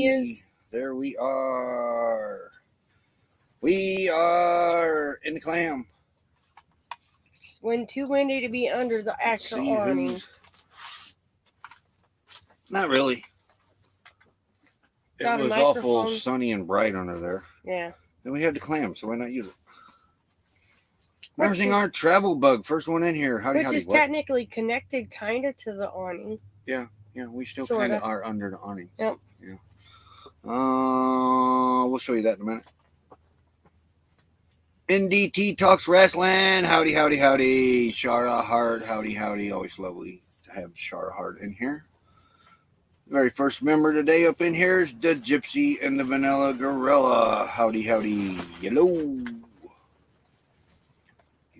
he is. There we are. We are in the clam. It's too windy to be under the actual awning. Not really. It was awful sunny and bright under there. Yeah. And we had the clam, so why not use it? Everything our travel bug, first one in here. Howdy. Which is technically connected kind of to the awning. Yeah, we still kind of are under the awning. Yep. Yeah. We'll show you that in a minute. NDT Talks Wrestling. Howdy. Shara Hart. Howdy. Always lovely to have Shara Hart in here. The very first member today up in here is the Gypsy and the Vanilla Gorilla. Howdy. Hello.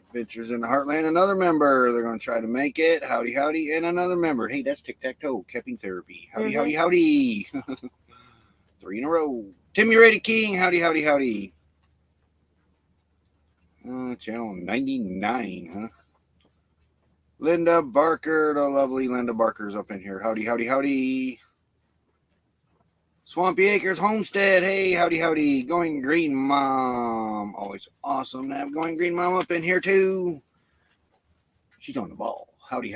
Adventures in the Heartland. Another member. They're going to try to make it. Howdy. And another member. Hey, that's tic-tac-toe. Capping therapy. Howdy. 3 in a row. Timmy Reddy King. Howdy. Channel 99, huh? Linda Barker, the lovely Linda Barker's up in here. Howdy. Swampy Acres Homestead. Hey, howdy. Going Green Mom. Always awesome to have Going Green Mom up in here, too. She's on the ball. Howdy.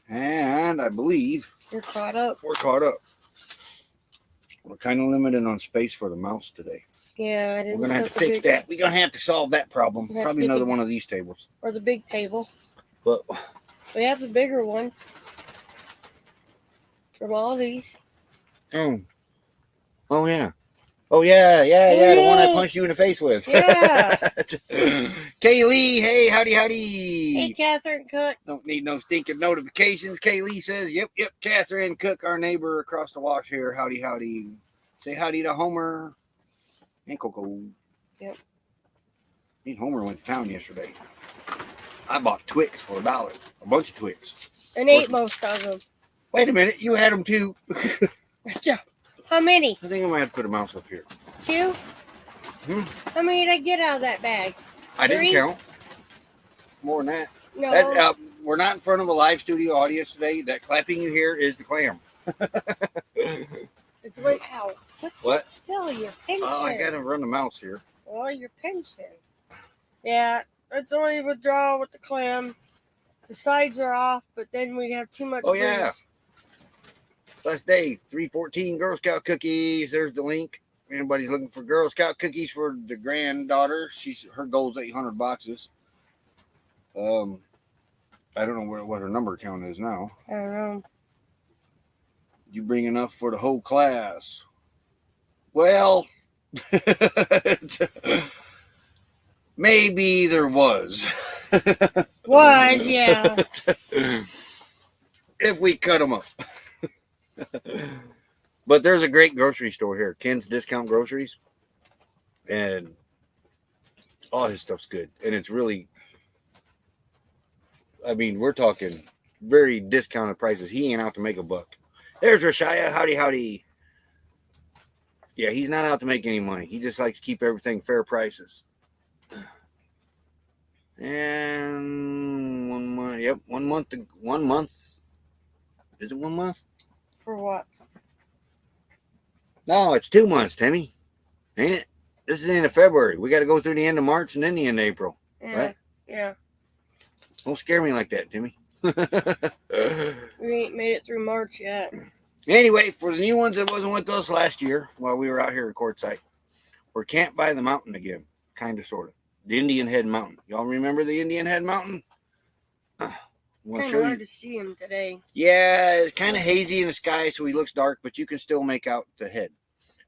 And I believe we're caught up. We're kind of limited on space for the mouse today. Yeah, we're going to have to fix that. We're going to have to solve that problem. Probably another one of these tables. Or the big table. But we have the bigger one. From all these. Oh, yeah. The one I punched you in the face with. Yeah. Kaylee, hey, howdy. Hey, Catherine Cook. Don't need no stinking notifications. Kaylee says, yep, Catherine Cook, our neighbor across the wash here. Howdy. Say howdy to Homer and Coco. Yep. Me and Homer went to town yesterday. I bought Twix for $1. A bunch of Twix. And ate most of them. Wait a minute, you had them too. How many? I think I might have to put a mouse up here. 2? How many did I get out of that bag? I didn't count. More than that. No. We're not in front of a live studio audience today. That clapping you hear is the clam. It's went out. Sit still, you're pinching. Oh, I got to run the mouse here. Well, you're pinching. Yeah, it's only withdrawal with the clam. The sides are off, but then we have too much grease. Yeah. Last day, 314 Girl Scout cookies. There's the link. If anybody's looking for Girl Scout cookies for the granddaughter, her goal is 800 boxes. I don't know what her number count is now. I don't know. You bring enough for the whole class. Well, maybe there was. Yeah. If we cut them up. But there's a great grocery store here, Ken's Discount Groceries, and all his stuff's good. And it's really, we're talking very discounted prices. He ain't out to make a buck. There's Rashaya. Howdy. Yeah, he's not out to make any money. He just likes to keep everything fair prices. And 1 month. Yep, 1 month. 1 month. Is it 1 month? For what? No, it's 2 months, Timmy. Ain't it? This is the end of February. We got to go through the end of March and then the end of April. Yeah. Right? Yeah. Don't scare me like that, Timmy. We ain't made it through March yet. Anyway, for the new ones that wasn't with us last year while we were out here at Quartzsite, we're camped by the mountain again. Kind of, sort of. The Indian Head Mountain. Y'all remember the Indian Head Mountain? Kind of hard to see him today. Yeah, it's kind of hazy in the sky, so he looks dark, but you can still make out the head.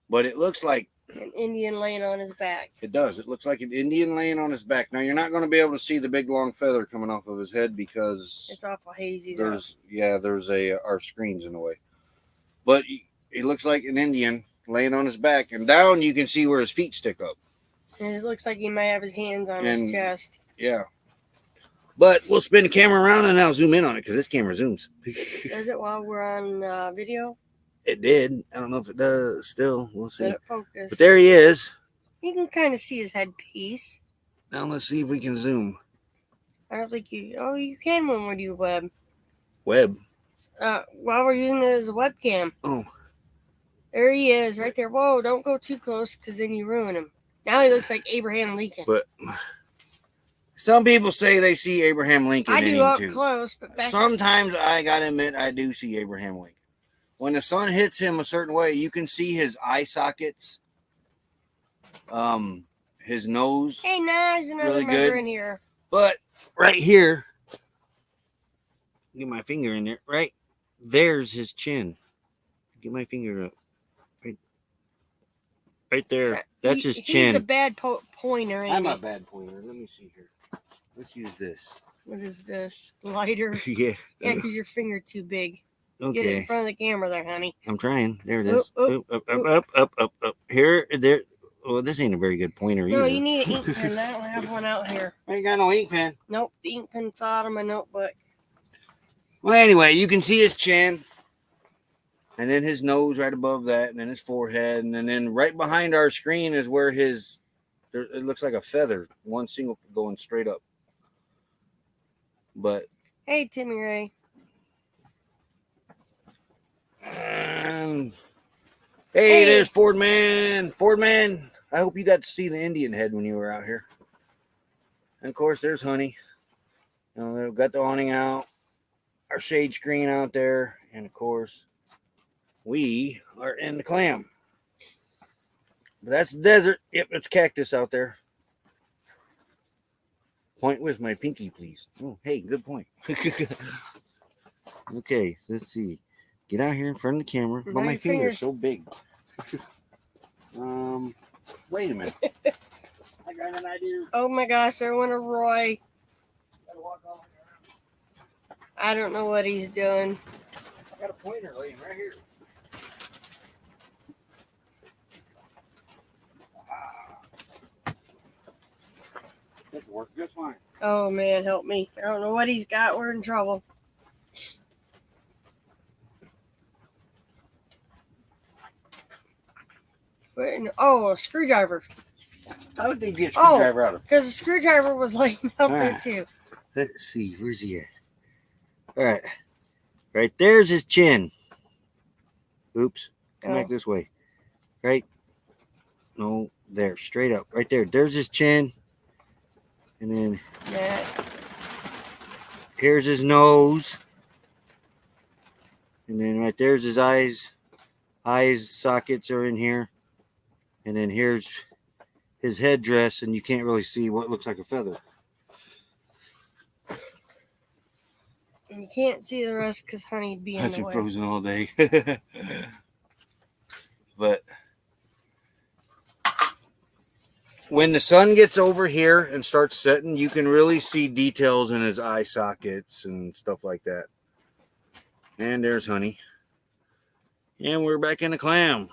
But it looks like an Indian laying on his back. It does. It looks like an Indian laying on his back. Now, you're not going to be able to see the big long feather coming off of his head because it's awful hazy. There's our screen's in the way. But he looks like an Indian laying on his back, and down you can see where his feet stick up. And it looks like he might have his hands on his chest. Yeah. But we'll spin the camera around and I'll zoom in on it because this camera zooms. Does it while we're on video? It did. I don't know if it does still. We'll see. Let it focus. But there he is. You can kind of see his headpiece. Now let's see if we can zoom. I don't think you... Oh, you can when we do web. Web? While we're using it as a webcam. Oh. There he is, right there. Whoa, don't go too close because then you ruin him. Now he looks like Abraham Lincoln. But some people say they see Abraham Lincoln I in do him up too. close, but back Sometimes I gotta admit I do see Abraham Lincoln. When the sun hits him a certain way, you can see his eye sockets, his nose. Hey, now there's another really member good. in here. But right here, get my finger in there. Right there's his chin. Get my finger up. Right there. That's his chin. He's a bad pointer. I'm a bad pointer. Let me see here. Let's use this. What is this? Lighter? Yeah. Yeah, because your finger too big. Okay. Get it in front of the camera there, honey. I'm trying. There it is. Up. Up. Here, there. Well, this ain't a very good pointer either. No, you need an ink pen. I don't have one out here. I ain't got no ink pen. Nope, the ink pen fell out of my notebook. Well, anyway, you can see his chin. And then his nose right above that. And then his forehead. And then right behind our screen is where it looks like a feather. One single going straight up. But. Hey, Timmy Ray. Hey, there's Ford Man. Ford Man, I hope you got to see the Indian head when you were out here. And of course, there's Honey. You know, they've got the awning out, our shade screen out there, and of course, we are in the clam. But that's the desert. Yep, it's cactus out there. Point with my pinky, please. Oh, hey, good point. Okay, so let's see. Get out here in front of the camera. But my finger's so big. Wait a minute. I got an idea. Oh my gosh, I want a Roy. I don't know what he's doing. I got a pointer laying right here. This will work just fine. Oh man, help me. I don't know what he's got. We're in trouble. Oh, a screwdriver. How would they get a screwdriver out of it? Because the screwdriver was laying out there too. Let's see. Where's he at? All right. Right there's his chin. Oops. Come back this way. Right. No, there. Straight up. Right there. There's his chin. And then here's his nose. And then right there's his eyes. Eyes sockets are in here. And then here's his headdress, and you can't really see what looks like a feather. And you can't see the rest because Honey'd be in the way. Frozen all day. But when the sun gets over here and starts setting, you can really see details in his eye sockets and stuff like that. And there's Honey. And we're back in the clam.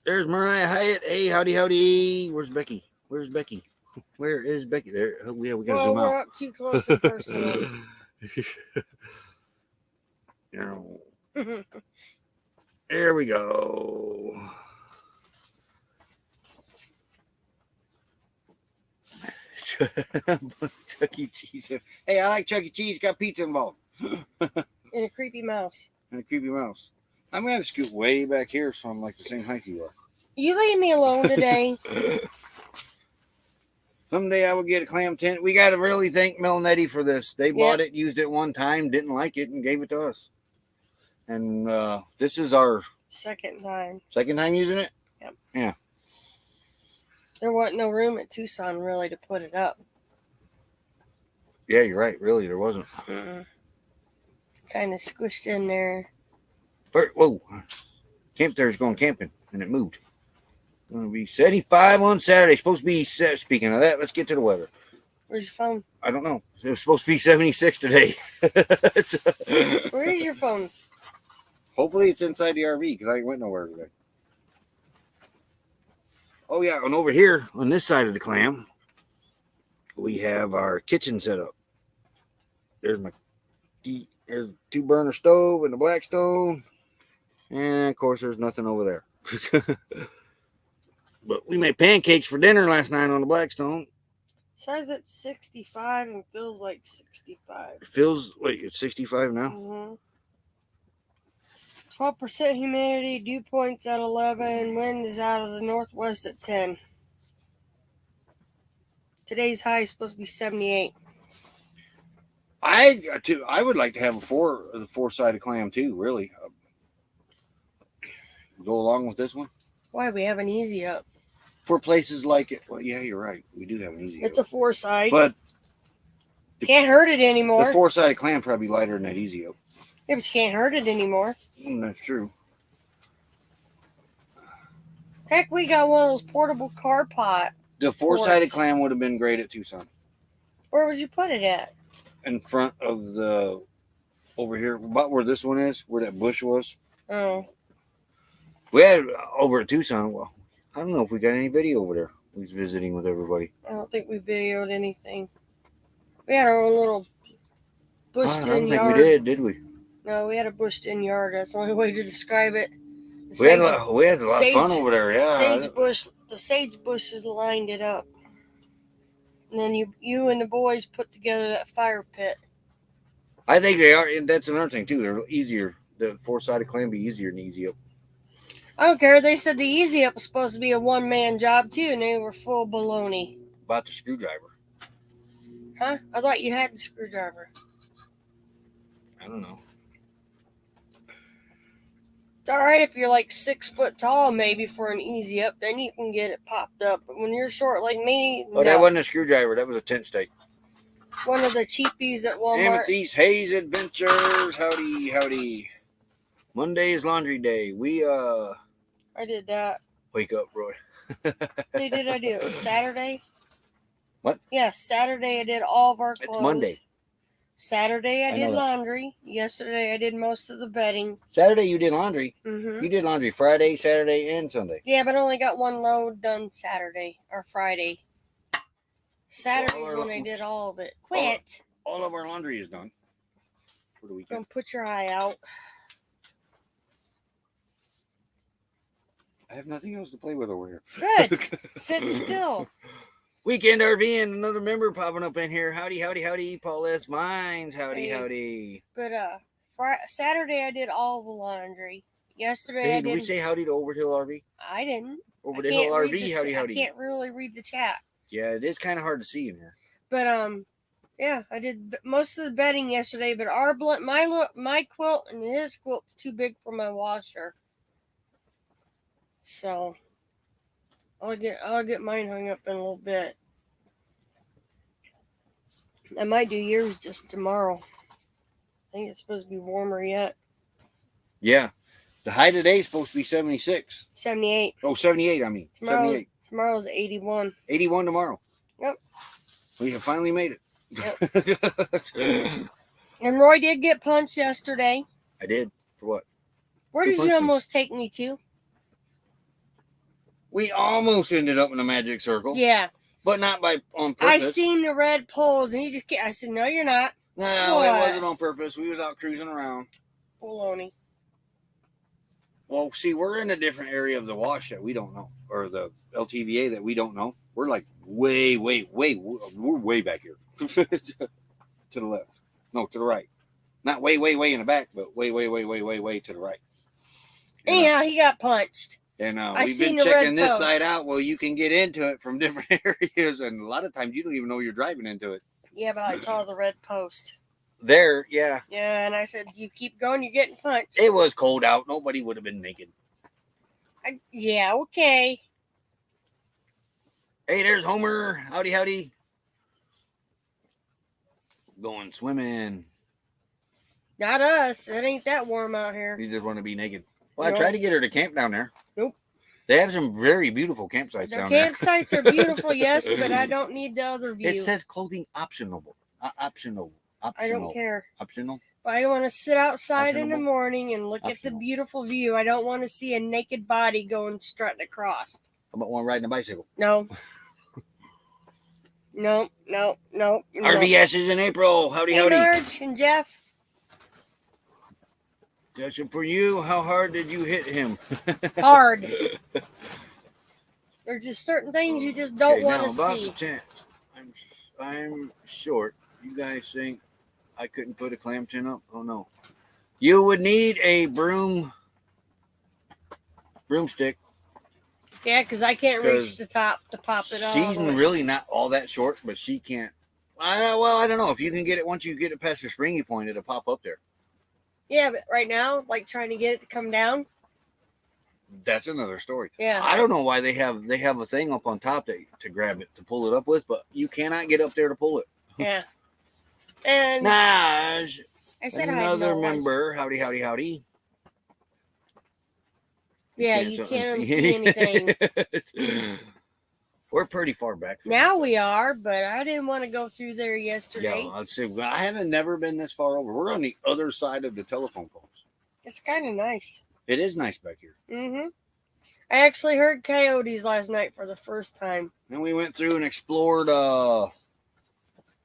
There's Mariah Hyatt. Hey, howdy, howdy. Where's Becky? Where's Becky? Where is Becky? There. Oh, yeah, we gotta zoom out. We're up too close and personal. There we go. Chuck E. Cheese. Hey, I like Chuck E. Cheese. Got pizza involved. And a creepy mouse. And a creepy mouse. I'm going to scoot way back here so I'm like the same height you are. You leave me alone today. Someday I will get a clam tent. We got to really thank Mel and Eddie for this. They bought it, used it one time, didn't like it, and gave it to us. And this is our second time. Second time using it? Yep. Yeah. There wasn't no room at Tucson really to put it up. Yeah, you're right. Really, there wasn't. Kind of squished in there. Whoa. Camp there is going camping, and it moved. Going to be 75 on Saturday. Supposed to be, speaking of that, let's get to the weather. Where's your phone? I don't know. It was supposed to be 76 today. Where is your phone? Hopefully it's inside the RV because I ain't went nowhere today. Oh, yeah. And over here on this side of the clam, we have our kitchen set up. There's a 2-burner stove and a Blackstone. And, of course, there's nothing over there. But we made pancakes for dinner last night on the Blackstone. Says it's 65 and feels like 65. It feels, wait, it's 65 now? Mm-hmm. 12% humidity, dew points at 11, wind is out of the northwest at 10. Today's high is supposed to be 78. I would like to have the four-sided clam too. Really, go along with this one Why, we have an easy up. for places like it. Well, yeah, you're right. We do have an easy. It's a 4-side. But can't hurt it anymore. The four-sided clam probably lighter than that easy up. Yeah, but you can't hurt it anymore. That's true. Heck, we got one of those portable car pot. The four-sided clam would have been great at Tucson. Where would you put it at? In front of the, over here, about where this one is, where that bush was. Oh. We had over at Tucson. Well, I don't know if we got any video over there. We was visiting with everybody. I don't think we videoed anything. We had our own little bushed-in yard. I don't think we did we? No, we had a bushed-in yard. That's the only way to describe it. We had a lot of fun over there, yeah. The sage bushes lined it up. And then you and the boys put together that fire pit. I think they are, and that's another thing too. They're easier. The four-sided clam be easier than easy up. I don't care. They said the easy up was supposed to be a one-man job too, and they were full of baloney. About the screwdriver. Huh? I thought you had the screwdriver. I don't know. It's all right if you're like 6 foot tall, maybe for an easy up, then you can get it popped up. But when you're short like me, Oh, no. That wasn't a screwdriver. That was a tent stake. One of the cheapies at Walmart. Amethyst Hayes Adventures. Howdy, howdy. Monday is laundry day. I did that. Wake up, Roy. Did I do it? It was Saturday? What? Yeah, Saturday I did all of our clothes. It's Monday. Saturday I did laundry. Yesterday I did most of the bedding. Saturday you did laundry? Mm-hmm. You did laundry Friday, Saturday, and Sunday. Yeah, but I only got one load done Saturday or Friday. Saturday's when I did all of it. Quit. All of our laundry is done for the weekend. Don't put your eye out. I have nothing else to play with over here. Good. Sit still. Weekend RV and another member popping up in here. Howdy, howdy, howdy. Paul S. Mines. Howdy, hey. Howdy. But Saturday I did all the laundry. Yesterday hey, I did. Did we say howdy to Overhill RV? I didn't. Over the Hill RV. Howdy, howdy. I can't really read the chat. Yeah, it is kind of hard to see in here. But yeah, I did most of the bedding yesterday. But my quilt and his quilt's too big for my washer. So I'll get mine hung up in a little bit. I might do yours just tomorrow. I think it's supposed to be warmer yet. Yeah. The high today is supposed to be 76. 78. Oh, 78, I mean. 78. Tomorrow's 81. 81 tomorrow. Yep. We have finally made it. Yep. And Roy did get punched yesterday. I did. For what? Where did you almost take me to? We almost ended up in a magic circle. Yeah. But not on purpose. I seen the red poles, and I said, no, you're not. No, it wasn't on purpose. We was out cruising around. Baloney. Well, see, we're in a different area of the wash that we don't know, or the LTVA that we don't know. We're like we're way back here. To the left. No, to the right. Not way in the back, but way to the right. Yeah, he got punched. And we've been checking this side out. Well, you can get into it from different areas, and a lot of times you don't even know you're driving into it. Yeah, but I saw the red post. There, yeah. Yeah, and I said, you keep going, you're getting punched. It was cold out. Nobody would have been naked. Yeah, okay. Hey, there's Homer. Howdy, howdy. Going swimming. Not us. It ain't that warm out here. You just want to be naked. Well, I tried to get her to camp down there. Nope. They have some very beautiful campsites down there. Campsites are beautiful, yes, but I don't need the other view. It says clothing optional. Optional. I don't care. Optional. If I want to sit outside in the morning and look at the beautiful view, I don't want to see a naked body going strutting across. How about one riding a bicycle? No. No. RVS is in April. Howdy, howdy. Marge and Jeff. Question for you. How hard did you hit him? Hard. There's just certain things you just don't want to about see. The chance. I'm short. You guys think I couldn't put a clam tin up? Oh, no. You would need a broom broomstick. Yeah, because I can't reach the top to pop it all She's the way. really not all that short, but she can't. I don't know. If you can get it, once you get it past the springy point, it'll pop up there. Yeah, but right now, like trying to get it to come down. That's another story. Yeah. I don't know why they have a thing up on top to grab it, to pull it up with, but you cannot get up there to pull it. Yeah. And Naj, I said another I had member. Howdy, howdy, howdy. Yeah, you can't see anything. We're pretty far back. Now we are, but I didn't want to go through there yesterday. Yeah, let's see. I haven't never been this far over. We're on the other side of the telephone poles. It's kind of nice. It is nice back here. Mm-hmm. I actually heard coyotes last night for the first time. And we went through and explored The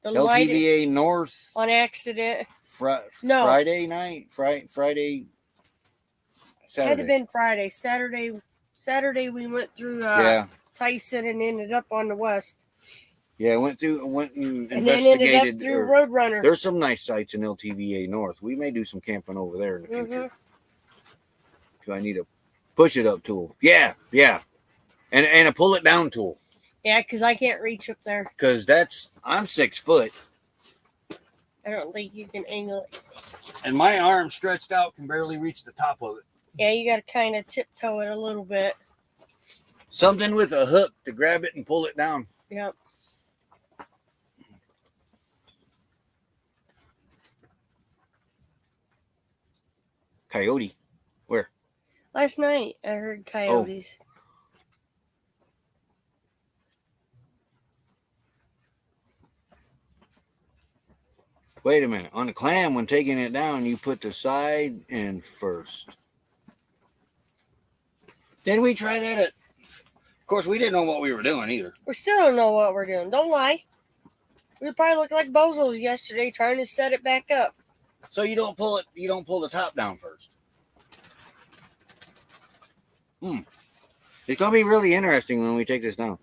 LTVA North on accident. No. Friday night. Friday. Saturday. Had to been Friday. Saturday we went through Tyson and ended up on the west. Yeah, went and investigated. Then ended up through Roadrunner. There's some nice sites in LTVA North. We may do some camping over there in the future. Do I need a push it up tool? Yeah. And a pull it down tool. Yeah, because I can't reach up there. Because I'm 6 foot. I don't think you can angle it. And my arm stretched out can barely reach the top of it. Yeah, you got to kind of tiptoe it a little bit. Something with a hook to grab it and pull it down. Yep. Coyote. Where? Last night I heard coyotes. Oh. Wait a minute. On the clam, when taking it down, you put the side in first. Did we try that at... Of course, we didn't know what we were doing either. We still don't know what we're doing. Don't lie. We probably looked like bozos yesterday trying to set it back up. So you don't pull the top down first. It's going to be really interesting when we take this down.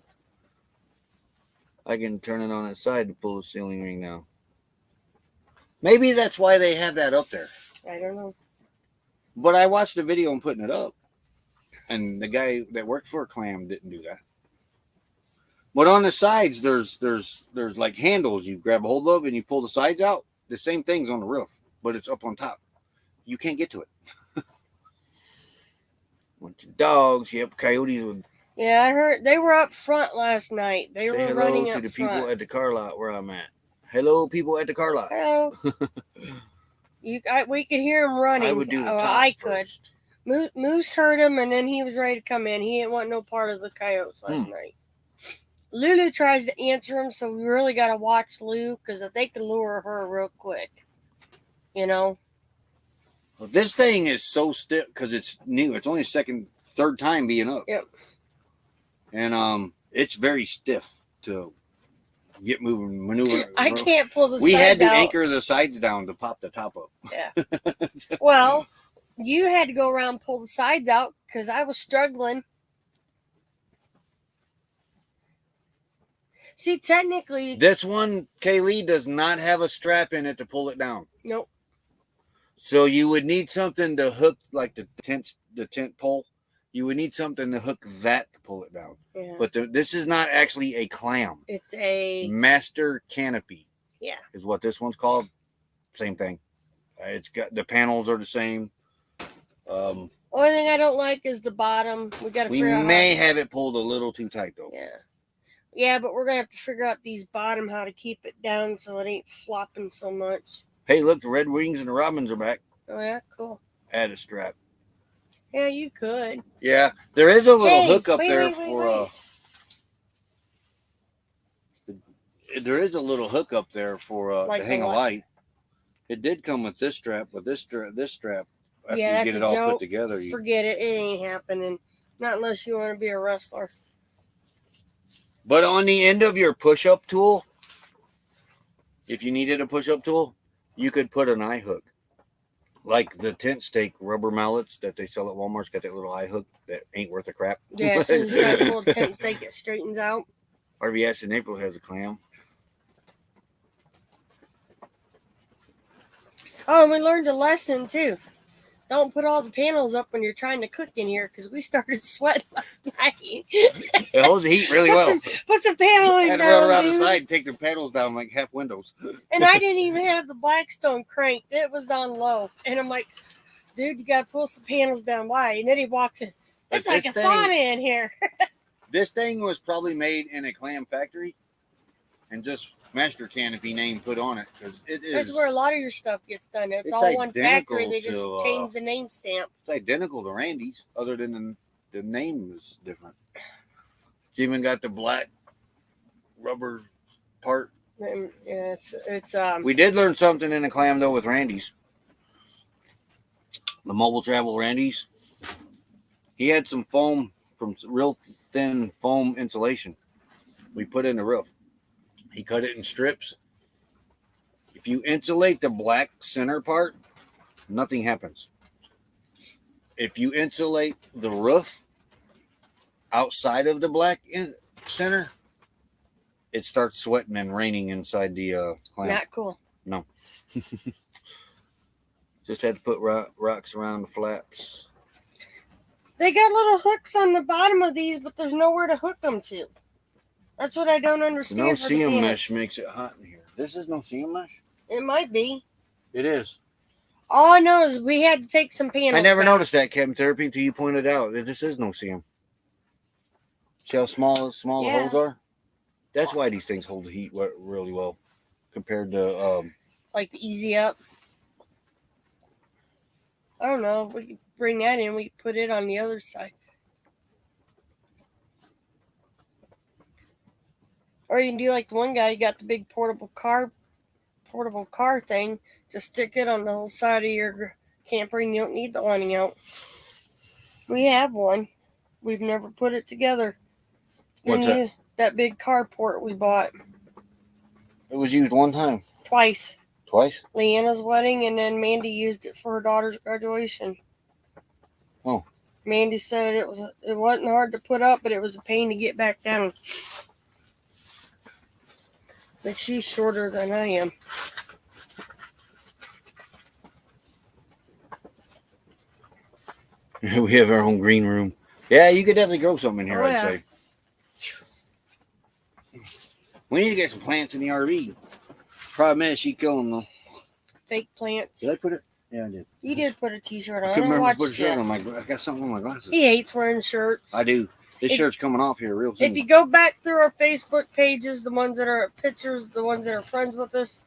I can turn it on its side to pull the ceiling ring down. Maybe that's why they have that up there. I don't know. But I watched the video on putting it up. And the guy that worked for Clam didn't do that. But on the sides, there's like handles you grab a hold of and you pull the sides out. The same thing's on the roof, but it's up on top. You can't get to it. Bunch of dogs. Yep, coyotes would. Yeah, I heard they were up front last night. They were running up front. Say hello to the people at the car lot where I'm at. Hello, people at the car lot. Hello. We could hear them running. I would do the top first. Moose heard him, and then he was ready to come in. He didn't want no part of the coyotes last night. Lulu tries to answer him, so we really got to watch Lou, because if they can lure her real quick, you know. Well, this thing is so stiff because it's new. It's only third time being up. Yep. And it's very stiff to get moving, maneuver. I can't pull the sides out. We had to anchor the sides down to pop the top up. Yeah. Well, you had to go around and pull the sides out because I was struggling. See, technically... This one, Kaylee, does not have a strap in it to pull it down. Nope. So you would need something to hook, like the tent pole. You would need something to hook that to pull it down. Yeah. But this is not actually a clam. It's a... master canopy. Yeah. Is what this one's called. Same thing. It's got the panels are the same. Only thing I don't like is the bottom. We may have it pulled a little too tight though. Yeah. Yeah, but we're gonna have to figure out these bottom how to keep it down so it ain't flopping so much. Hey, look, the Red Wings and the Robins are back. Oh yeah, cool. Add a strap. Yeah, you could. Yeah, there is a little hook up there for there is a little hook up there for to hang a light. It did come with this strap, but this strap after you get it all put together, forget it. It ain't happening. Not unless you want to be a wrestler. But on the end of your push-up tool, if you needed a push-up tool, you could put an eye hook. Like the tent stake rubber mallets that they sell at Walmart's got that little eye hook that ain't worth a crap. Yeah, as soon as you try to pull a tent stake, it straightens out. RVS in April has a clam. Oh, and we learned a lesson too. don't put all the panels up when you're trying to cook in here because we started sweating last night. It holds the heat really well. Put some paneling I had to down, run around the dude. side and take the panels down like half windows. And I didn't even have the Blackstone cranked. It was on low. And I'm like, dude, you got to pull some panels down. Why? And then he walks in. It's But like a this sauna in here. This thing was probably made in a clam factory and just master canopy name put on it because it is. That's where a lot of your stuff gets done. It's all one identical factory. They just to, change the name stamp. It's identical to Randy's, other than the name is different. It's even got the black rubber part. Yeah, it's We did learn something in the clam though with Randy's. The mobile travel Randy's. He had some foam from real thin foam insulation. We put in the roof. He cut it in strips. If you insulate the black center part, nothing happens. If you insulate the roof outside of the black center, it starts sweating and raining inside the clam. not cool. No. Just had to put rocks around the flaps. They got little hooks on the bottom of these, but there's nowhere to hook them to. That's what I don't understand. No seam mesh makes it hot in here. This is no seam mesh? It might be. It is. All I know is we had to take some panels. I never down. noticed that, Cabin Therapy, until you pointed out that this is no seam. See how small the holes are? That's why these things hold the heat really well compared to... like the Easy Up. I don't know. We could bring that in. We could put it on the other side. Or you can do like the one guy, he got the big portable car thing. Just stick it on the whole side of your camper and you don't need the awning out. We have one. We've never put it together. What's that? That big carport we bought. It was used one time. Twice. Twice? Leanna's wedding, and then Mandy used it for her daughter's graduation. Oh. Mandy said it wasn't hard to put up, but it was a pain to get back down. But she's shorter than I am. We have our own green room. Yeah, you could definitely grow something in here, I'd say. We need to get some plants in the RV. Problem is, she killed them though. Fake plants. Did I put it? Yeah, I did. You did put a t-shirt on. I I couldn't don't remember to watch put a shirt it. on my. I got something on my glasses. He hates wearing shirts. I do. This shirt's coming off here real soon. If you go back through our Facebook pages, the ones that are pictures, the ones that are friends with us,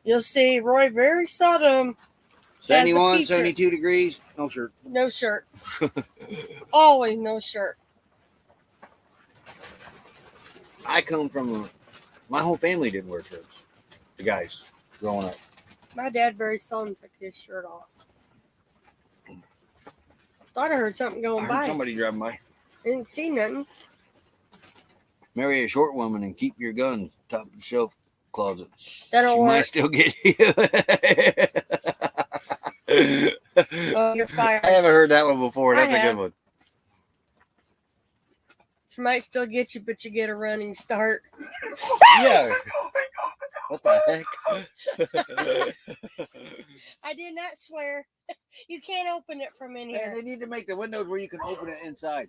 you'll see Roy very seldom 71, 72 degrees, no shirt. no shirt. Always no shirt. I come from my whole family didn't wear shirts. The guys growing up. My dad very seldom took his shirt off. Thought I heard something I going heard by. somebody driving by. Didn't see nothing. Marry a short woman and keep your guns top of the shelf closets. That'll she work. might still get you. Oh, you're fired. I haven't heard that one before. That's a good one. She might still get you, but you get a running start. Yeah. What the heck? I did not swear. You can't open it from in And here. they need to make the windows where you can open it inside.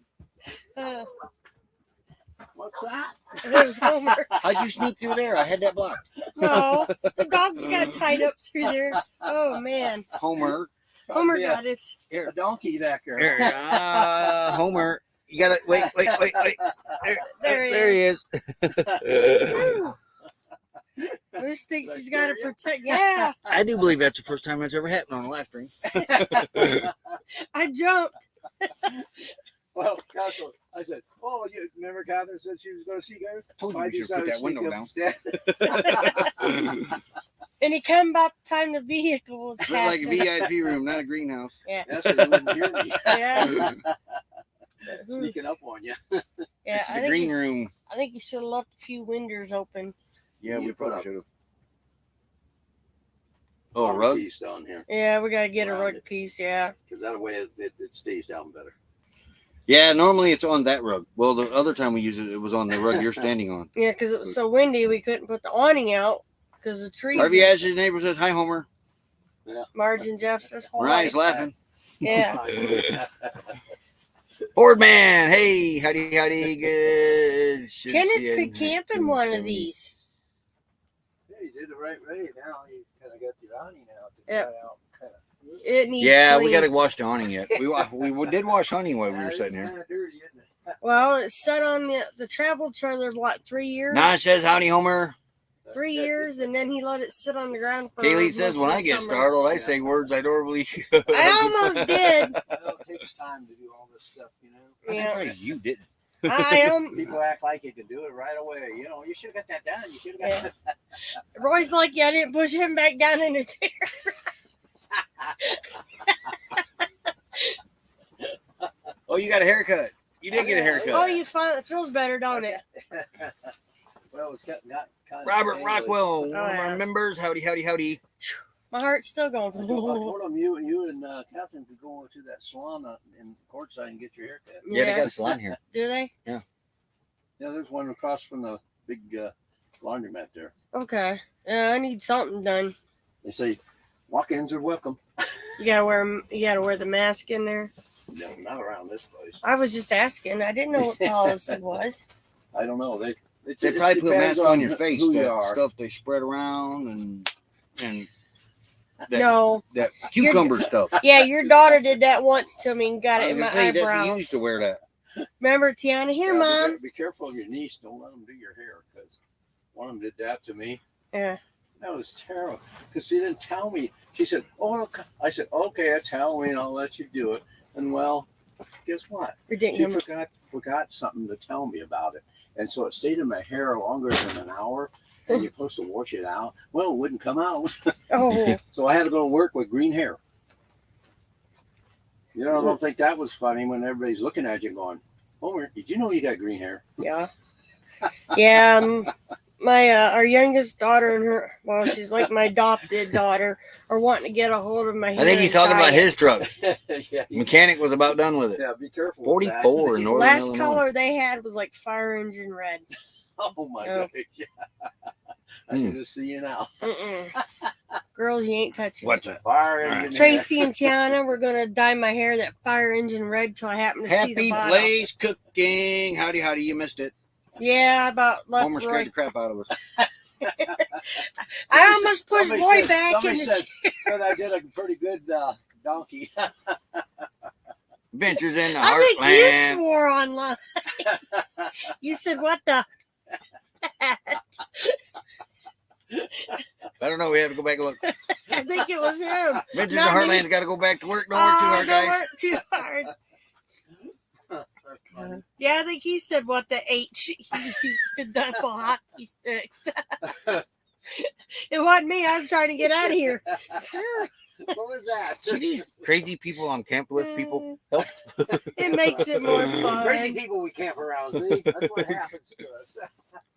What's that? It was Homer. How'd you sneak through there? I had that blocked. No, the dogs got tied up through there. Oh, man. Homer. Homer got us. Here, A donkey back there. here. Homer. You gotta wait. There he is. Moose thinks he's got to protect. Yeah, I do believe that's the first time that's ever happened on a live stream. I jumped. Well, I said, "Oh, you remember Catherine said she was going to see you?" I told you we should put that window down. And he come about the time the vehicle was It's like a passing. VIP room, not a greenhouse. Yeah. That's so you wouldn't hear me. Yeah. Sneaking up on you. Yeah, It's the green room. I think you should have left a few windows open. Yeah, we You put probably up- should have. Oh, a rug? Piece down here, Yeah, we got to get a Around rug it. piece, yeah. because that way it stays down better. Yeah, normally it's on that rug. Well, the other time we used it, it was on the rug you're standing on. Yeah, because it was so windy, we couldn't put the awning out because the trees. Harvey as his neighbor says, "Hi, Homer." Marge and Jeff says, hi. Mariah's laughing. Yeah. Ford man, hey, howdy, good. Should Kenneth see could camp in one of these. Yeah, you did the right way. Now you kind of got the awning out. Yep. Out kind of. It needs Yeah, we clean. got to wash the awning yet. We did wash awning while we were sitting here. Kind of dirty, isn't it? Well, it's set on the travel trailer, what, 3 years? Nah, it says howdy, Homer. 3 years, and then he let it sit on the ground for Kaylee most says of when the I get summer. startled, I say words I normally. I almost did. It takes time to do all this stuff, you know. Yeah. Surprised you didn't. People act like you can do it right away. You know, you should have got that done. You should have got that. Roy's like, yeah, I didn't push him back down in the chair. Oh, you got a haircut. You did get a haircut. Oh, you find it feels better, don't it? Well, it's got kind of Robert Rockwell, one of yeah. our members. Howdy. My heart's still going. I told them you and Catherine could go to that salon in Courtside and get your hair cut. Yeah, they got a salon here. Do they? Yeah, there's one across from the big laundromat there. Okay. Yeah, I need something done. They say walk-ins are welcome. You gotta wear the mask in there. No, not around this place. I was just asking. I didn't know what policy was. I don't know. They probably put a mask on your face. Who you That are. stuff they spread around and that, No. that cucumber stuff. Yeah, your daughter did that once to me and got it in my You eyebrows. used to wear that. Remember, Tiana? Here, Yeah, Mom. Be careful of your niece. Don't let them do your hair because one of them did that to me. Yeah. That was terrible because she didn't tell me. She said, "Oh, no." I said, "Okay, it's Halloween. I'll let you do it." And well, guess what? She Ridiculous. forgot something to tell me about it, and so it stayed in my hair longer than an hour. And you're supposed to wash it out. Well, it wouldn't come out, Oh, so I had to go to work with green hair. You know, I don't think that was funny when everybody's looking at you going, "Homer, did you know you got green hair?" yeah. Yeah. My our youngest daughter and her, well, she's like my adopted daughter, are wanting to get a hold of my hair. I think he's talking about his truck. Yeah, Mechanic was about done with it. yeah. Be careful. 44 in Northern Last Illinois. color they had was like fire engine red. Oh my Oh. God! Yeah. I can just see you now. Girls, you ain't touching What's it. that? Fire All right. engine. Tracy and Tiana, we're gonna dye my hair that fire engine red till I happen to see the Happy bottom. Blaze Cooking. Howdy. You missed it. Yeah, I about left Homer Roy. scared the crap out of us. I almost pushed Somebody Roy back in somebody the chair. said I did a pretty good donkey. Adventures in the I think you Heartland. swore online. You said, "What the?" I don't know. We have to go back and look. I think it was him. Adventures in the Not me. Heartland's got to go back to work. Don't work too hard, don't guys. work too hard. Yeah, I think he said, "What the H?" Double hockey sticks. It wasn't me. I was trying to get out of here. What was that? See these crazy people I'm camped with, people? Help. It makes it more Crazy fun. people we camp around. See? That's what happens to us.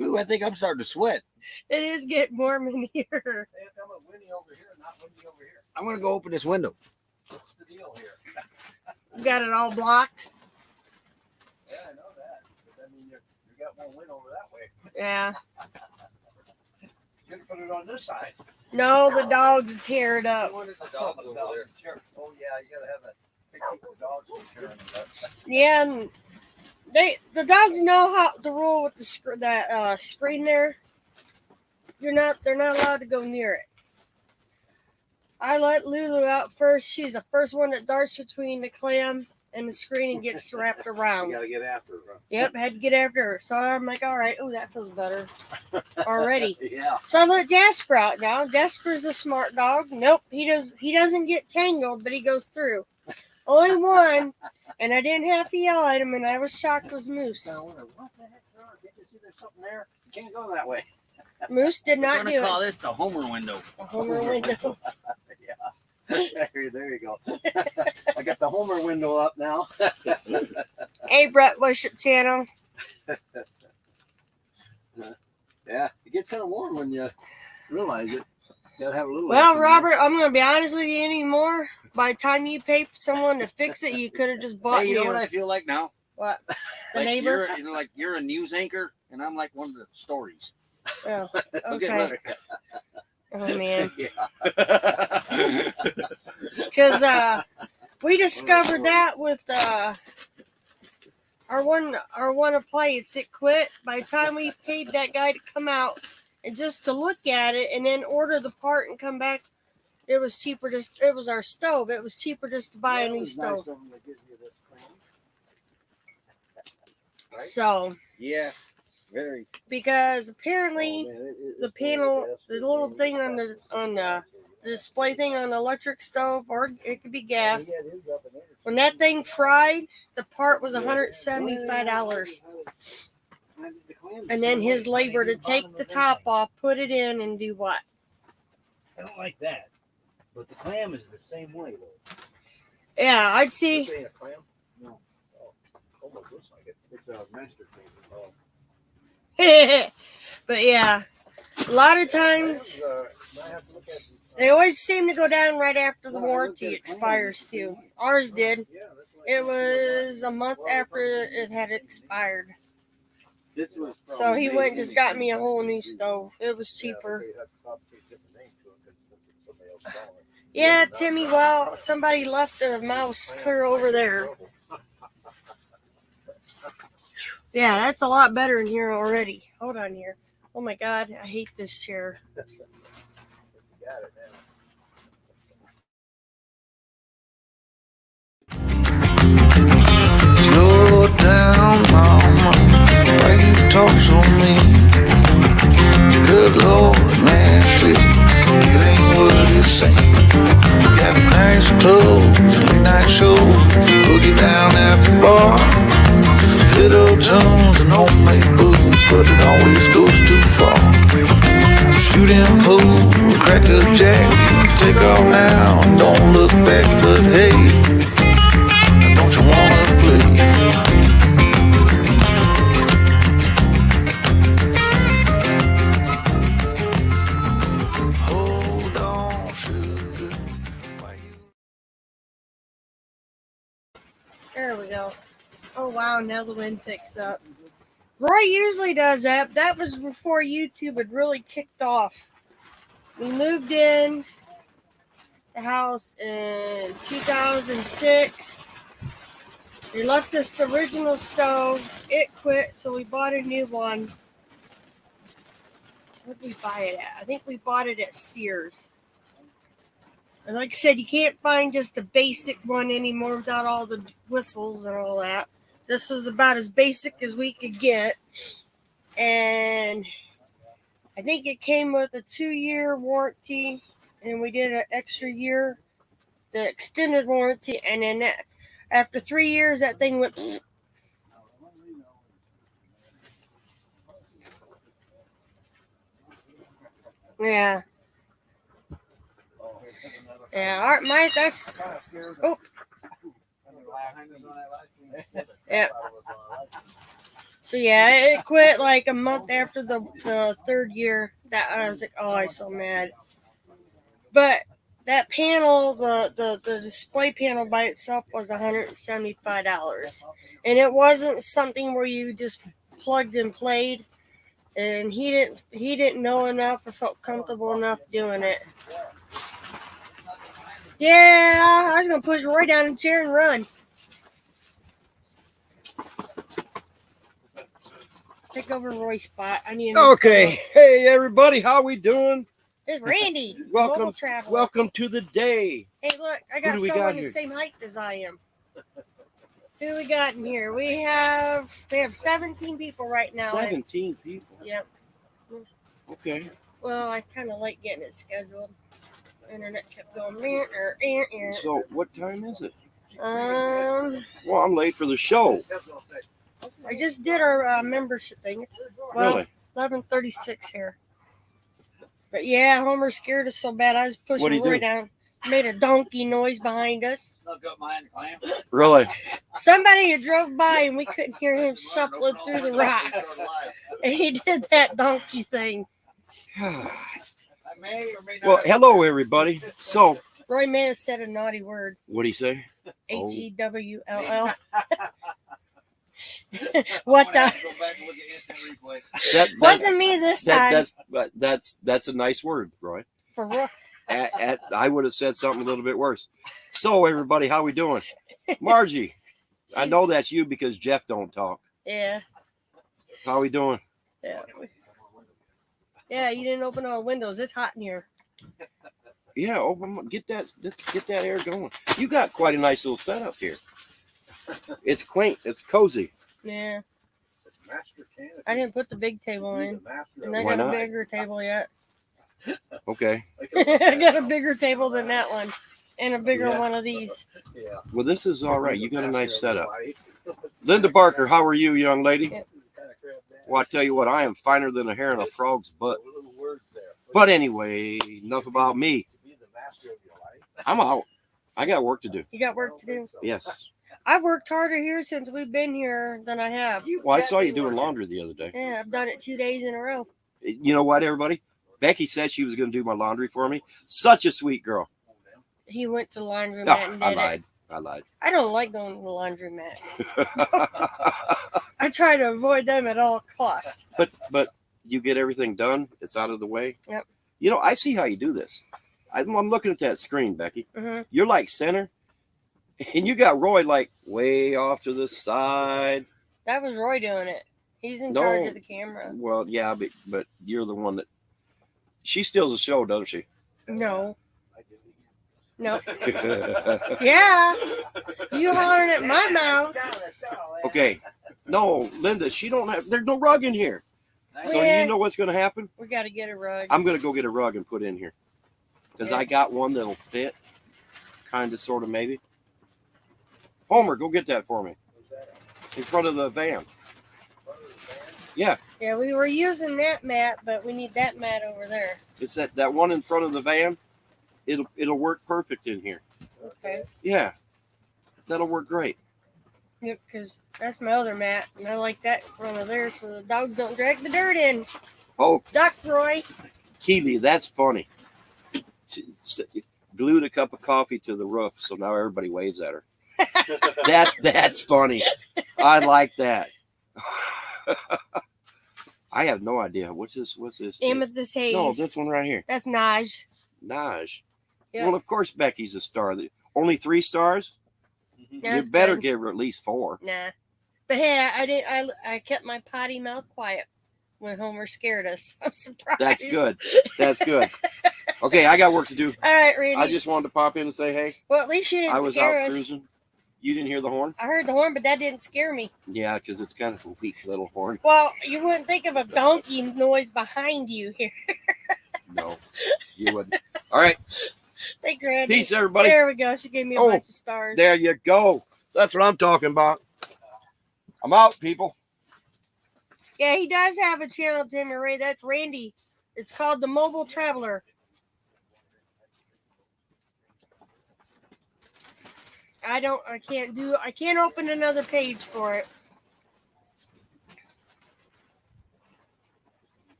Ooh, I think I'm starting to sweat. It is getting warm in here. Hey, how come windy over here, not windy over here? I'm going to go open this window. What's the deal here? You got it all blocked. Yeah, I know that. But I mean, you got more wind over that way. Yeah. You gotta put it on this side. No, the dogs tear it up. What is the dog over there? Oh yeah, you gotta have a big people dogs to tear it up. Yeah, and the dogs know how the rule with that screen there. They're not allowed to go near it. I let Lulu out first. She's the first one that darts between the clam and the screen and gets wrapped You around. gotta get after her. Yep, had to get after her. So I'm like, all right, oh, that feels better already. Yeah. So I let Jasper out now. Jasper's a smart dog. Nope, he doesn't get tangled, but he goes through. Only one, and I didn't have to yell at him, and I was shocked was Moose. I wonder, what the heck? Can't you see there's something there? You can't go that way. Moose did We're not going do to call it. this the Homer window. The Homer window. There you go. I got the Homer window up now. Hey, Brett Worship Channel. Yeah, it gets kind of warm when you realize it. You gotta have a little. Well, extra Robert, I'm going to be honest with you anymore. By the time you pay for someone to fix it, you could have just bought Hey, you know new. what I feel like now? What? The Like neighbor? you're a news anchor, and I'm like one of the stories. Oh, Let's get okay. better. Oh, man. Yeah. Because We discovered that with our one appliance. It quit. By the time we paid that guy to come out and just to look at it and then order the part and come back, it was cheaper. It was our stove. It was cheaper just to buy a new stove. Right? So Yeah, very. because apparently the panel, the little thing on the display thing on the electric stove, or it could be gas. When that thing fried, the part was $175, and then his labor to take the top off, put it in, and do what? I don't like that. But the clam is the same way, though. Yeah, I'd see. This ain't a clam? No. Oh, almost looks like it. It's a master clam. Oh. But yeah, a lot of times they always seem to go down right after the warranty expires too. Ours did. It was a month after it had expired. So he went and just got me a whole new stove. It was cheaper. Yeah, Timmy, well, somebody left a mouse clear over there. Yeah, that's a lot better in here already. Hold on here. Oh my God, I hate this chair. Slow down, mama, why you talk so mean? Good Lord, man, shit, it ain't what it seems. You got nice clothes, late night shows, boogie down at the bar. Fiddle tunes and homemade booze, but it always goes too far. Shooting pool, crack a jack, take off now, and don't look back, but hey, don't you wanna play? Hold on, sugar. There we go. Oh wow, now the wind picks up. Roy usually does that. That was before YouTube had really kicked off. We moved in the house in 2006. They left us the original stove. It quit, so we bought a new one. Where did we buy it at? I think we bought it at Sears. And like I said, you can't find just a basic one anymore without all the whistles and all that. This was about as basic as we could get. And I think it came with a 2-year warranty. And we did an extra year, the extended warranty. And then after 3 years, that thing went... Yeah. Yeah, that's... Oh. Yeah. So yeah, it quit like a month after the 3rd year. That I was like, oh, I'm so mad. But that panel, the display panel by itself was $175, and it wasn't something where you just plugged and played. And he didn't know enough or felt comfortable enough doing it. Yeah, I was gonna push Roy down in the chair and run. Take over Roy's spot. I need. Okay, hey everybody, how we doing? It's Randy. Welcome to the day. Hey, look, I got someone the same height as I am. Who we got in here? We have 17 people right now. 17 people. Yep. Okay. Well, I kind of like getting it scheduled. Internet kept going. So, what time is it? Well, I'm late for the show. I just did our membership thing. It's Really? 11:36 here. But yeah, Homer scared us so bad. I was pushing Roy down. Made a donkey noise behind us. Really? Somebody had drove by and we couldn't hear him shuffling through the rocks. And he did that donkey thing. Well, hello everybody. So, Roy may have said a naughty word. What'd he say? HEWLL. What the? That wasn't me this time. That's a nice word, Roy. For Roy. I would have said something a little bit worse. So, everybody, how we doing? Margie, I know that's you because Jeff don't talk. Yeah. How we doing? Yeah. Yeah, you didn't open all the windows. It's hot in here. Yeah, open. Get that air going. You got quite a nice little setup here. It's quaint. It's cozy. Yeah. It's master canopy. I didn't put the big table You're in. the master And of I Why got a not? bigger table yet. Okay. I got a bigger table than that one. And a bigger Yeah. one of these. Yeah. Well, this is all right. You got a nice Master of setup. life. Linda Barker, how are you, young lady? Yeah. Well, I tell you what, I am finer than a hair on a frog's butt. Little words there. But anyway, enough about me. To be the master of your life. I'm out. I got work to do. You got work to do. Yes. I've worked harder here since we've been here than I have. Well, I saw you doing laundry the other day. Yeah, I've done it 2 days in a row. You know what, everybody? Becky said she was going to do my laundry for me. Such a sweet girl. He went to the laundromat No, and did I it. lied. I lied. I don't like going to the laundromat. I try to avoid them at all costs. But you get everything done. It's out of the way. Yep. You know, I see how you do this. I'm looking at that screen, Becky. Mm-hmm. You're like center, and you got Roy like way off to the side. That was Roy doing it. He's in No. charge of the camera. Well, yeah, but you're the one that. She steals the show, doesn't she? No. No. Yeah. You hollering at my mouth. Okay. No, Linda, she don't have. There's no rug in here. So Yeah. you know what's going to happen? We got to get a rug. I'm going to go get a rug and put in here because I got one that'll fit, kind of, sort of, maybe. Homer, go get that for me in front of the van. Yeah, Yeah, we were using that mat, but we need that mat over there. it's that one in front of the van. It'll work perfect in here. Okay. Yeah, that'll work great. Yep, because that's my other mat, and I like that in front of there so the dogs don't drag the dirt in. Oh, Duck, Roy. Keely, that's funny. Glued a cup of coffee to the roof, so now everybody waves at her. That's funny. I like that. I have no idea. What's this? Amethyst Haze. No, this one right here. That's Naj. Naj. Yeah. Well, of course Becky's a star. Only 3 stars? Yeah, You that's better good. give her at least 4. Nah. But hey, I kept my potty mouth quiet when Homer scared us. I'm surprised. That's good. That's good. Okay, I got work to do. All right, Randy. I just wanted to pop in and say, hey, Well, at least you didn't I was scare out us. cruising. You didn't hear the horn? I heard the horn, but that didn't scare me. Yeah, because it's kind of a weak little horn. Well, you wouldn't think of a donkey noise behind you here. No, you wouldn't. All right. Thanks, Randy. Peace, everybody. There we go. She gave me a Oh, bunch of stars. There you go. That's what I'm talking about. I'm out, people. Yeah, he does have a channel, Timmy Ray. That's Randy. It's called The Mobile Traveler. I can't open another page for it.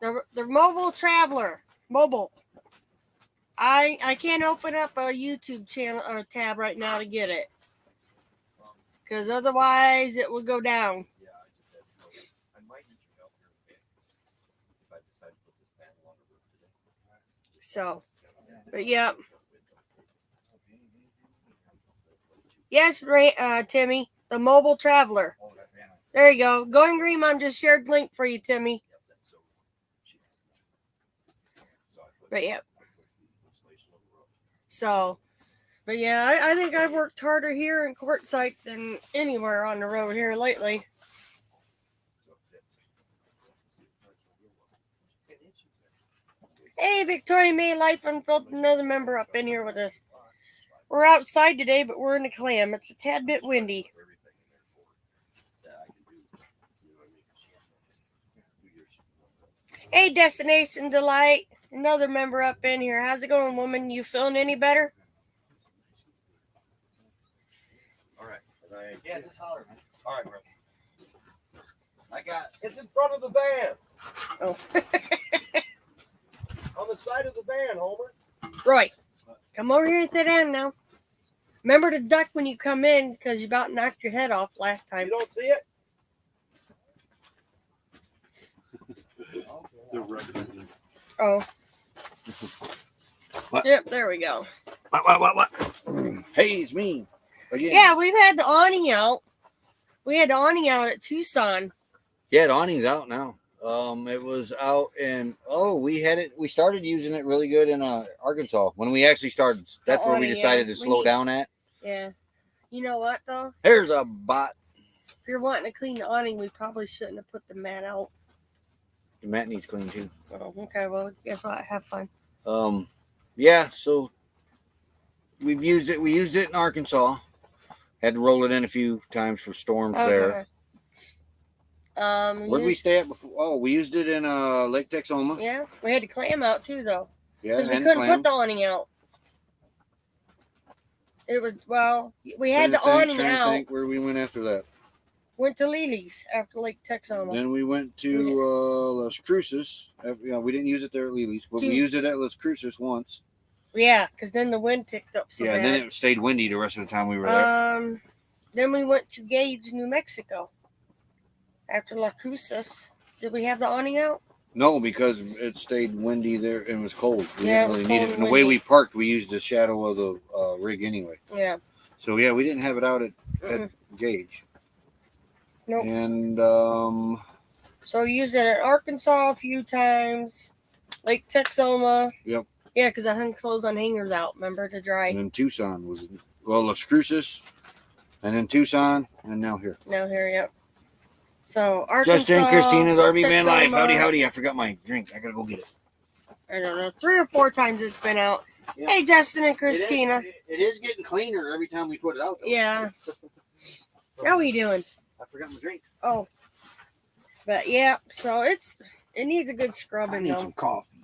The Mobile Traveler. Mobile. I can't open up a YouTube channel or tab right now to get it. Because otherwise it will go down. Yeah, I just had to know. I might need your help here if I decide to put this panel on the roof today. So, but yeah. Yes, Timmy, the Mobile Traveler. There you go. Going Green Mom just shared link for you, Timmy. But yeah. So, but yeah, I think I've worked harder here in Quartzsite than anywhere on the road here lately. Hey, Victoria May Life Unfilled, another member up in here with us. We're outside today, but we're in the clam. It's a tad bit windy. Hey, Destination Delight, another member up in here. How's it going, woman? You feeling any better? All right. Yeah, just holler, man. All right, bro. It's in front of the van. Oh. On the side of the van, Homer. Roy, come over here and sit down now. Remember to duck when you come in because you about knocked your head off last time. You don't see it? The regular. Oh, Yep, there we go. What? Hey, it's me. Again. Yeah, we've had the awning out. We had the awning out at Tucson. Yeah, the awning's out now. It was out in we started using it really good in Arkansas when we actually started. That's where we awning, decided yeah. to slow down at. Yeah. You know what though? Here's a bot. If you're wanting to clean the awning, we probably shouldn't have put the mat out. The mat needs clean too. Oh, okay. Well, guess what? Have fun. Yeah, so we've used it. We used it in Arkansas. Had to roll it in a few times for storms there. Where'd we stay at before? Oh, we used it in Lake Texoma. Yeah, we had to clam out too, though. Yeah, because we couldn't put the awning out. It was we had the awning out. Think where we went after that. Went to Lily's after Lake Texoma. Then we went to Las Cruces. We didn't use it there at Lily's, but we used it at Las Cruces once. Yeah, because then the wind picked up so bad. And then it stayed windy the rest of the time we were there. Then we went to Gage, New Mexico. After Las Cruces. Did we have the awning out? No, because it stayed windy there and it was cold. We Yeah, didn't really need it. And the way we parked, we used the shadow of the rig anyway. Yeah. So, yeah, we didn't have it out at Gage. Nope. And so we used it in Arkansas a few times. Lake Texoma. Yep. Yeah, because I hung clothes on hangers out, remember, to dry. And then Tucson was, Las Cruces, and then Tucson, and now here. Yep. So, Arkansas. Justin, Christina's RV Van Texoma, Life. Howdy, howdy. I forgot my drink. I gotta go get it. I don't know. 3 or 4 times it's been out. Yeah. Hey, Justin and Christina. It is getting cleaner every time we put it out, though. Yeah. How are you doing? I forgot my drink. Oh. But, yeah, so it needs a good I scrubbing, need though. some coffee.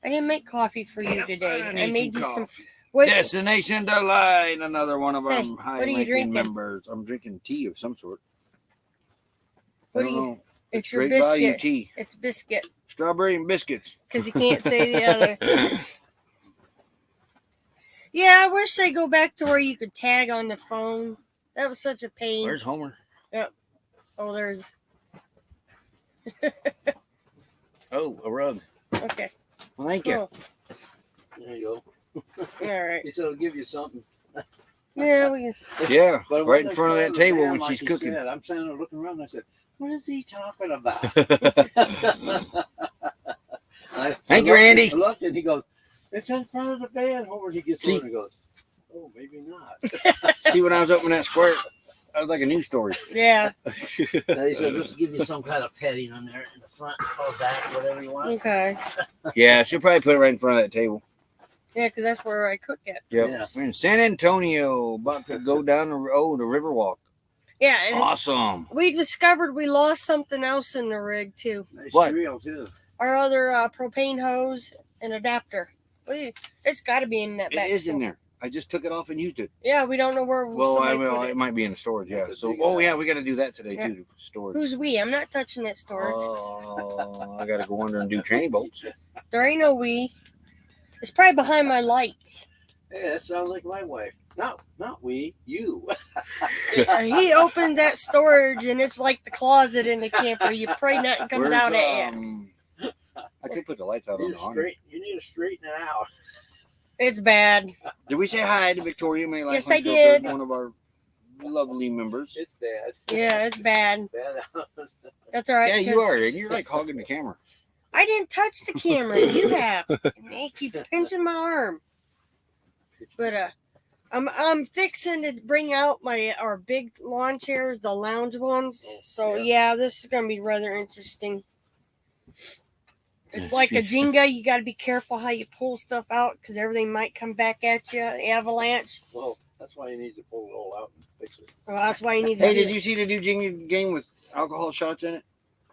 I didn't make coffee for you today. I made you some. What? Destination Delight, another one of our Hey, what are you high-ranking drinking? members. I'm drinking tea of some sort. What I do don't you? know. It's your Great value biscuit. tea. It's biscuit Strawberry and biscuits. because you can't say the other. Yeah, I wish they go back to where you could tag on the phone. That was such a pain. Where's Homer? Oh, there's. Oh, a rug. Okay. Well, thank you. Oh, There you go. all right. He said it'll give you something. Yeah, we. Yeah, But right in when front of they that put it table down, when like she's he cooking. said, I'm standing there looking around. And I said, "What is he talking about?" Thank you, Randy. I looked and he goes, "It's in front of the van." Homer, and he gets See? over and he goes, "Oh, maybe not." See, when I was up in that square, that was like a news story. Yeah. They said just give you some kind of petting on there in the front or back, whatever you want. Okay. Yeah, she'll probably put it right in front of that table. Yeah, because that's where I cook it. Yep. Yeah. We're in San Antonio, about to go down the Riverwalk. Yeah, and Awesome. we discovered we lost something else in the rig too. Nice What? reel too. Our other propane hose and adapter. It's got to be in that It back. is in store. there. I just took it off and used it. Yeah, we don't know where. Well, somebody put it might be in the storage. Yeah. That's a So, big yeah, we got to do that today Yeah. too. Storage. Who's we? I'm not touching that storage. Oh, I got to go under and do tranny bolts. There ain't no we. It's probably behind my lights. Hey, that sounds like my wife. Not we, you. He opens that storage and it's like the closet in the camper. You pray nothing comes Where's, out at I you. could put the lights out on the awning. You need to straighten it out. It's bad. Did we say hi to Victoria May Life Yes, I Unfiltered, did. one of our lovely members? It's bad. Yeah, it's bad. Bad. That's all right. Yeah, you 'cause are. And you're like hogging the camera. I didn't touch the camera. You have. And they keep pinching my arm. But I'm fixing to bring out our big lawn chairs, the lounge ones. So yeah, this is gonna be rather interesting. It's like a Jenga. You got to be careful how you pull stuff out because everything might come back at you. Avalanche. Well, that's why you need to pull it all out and fix it. Well, that's why you need to. Hey, do did you see the new Jenga game with alcohol shots in it?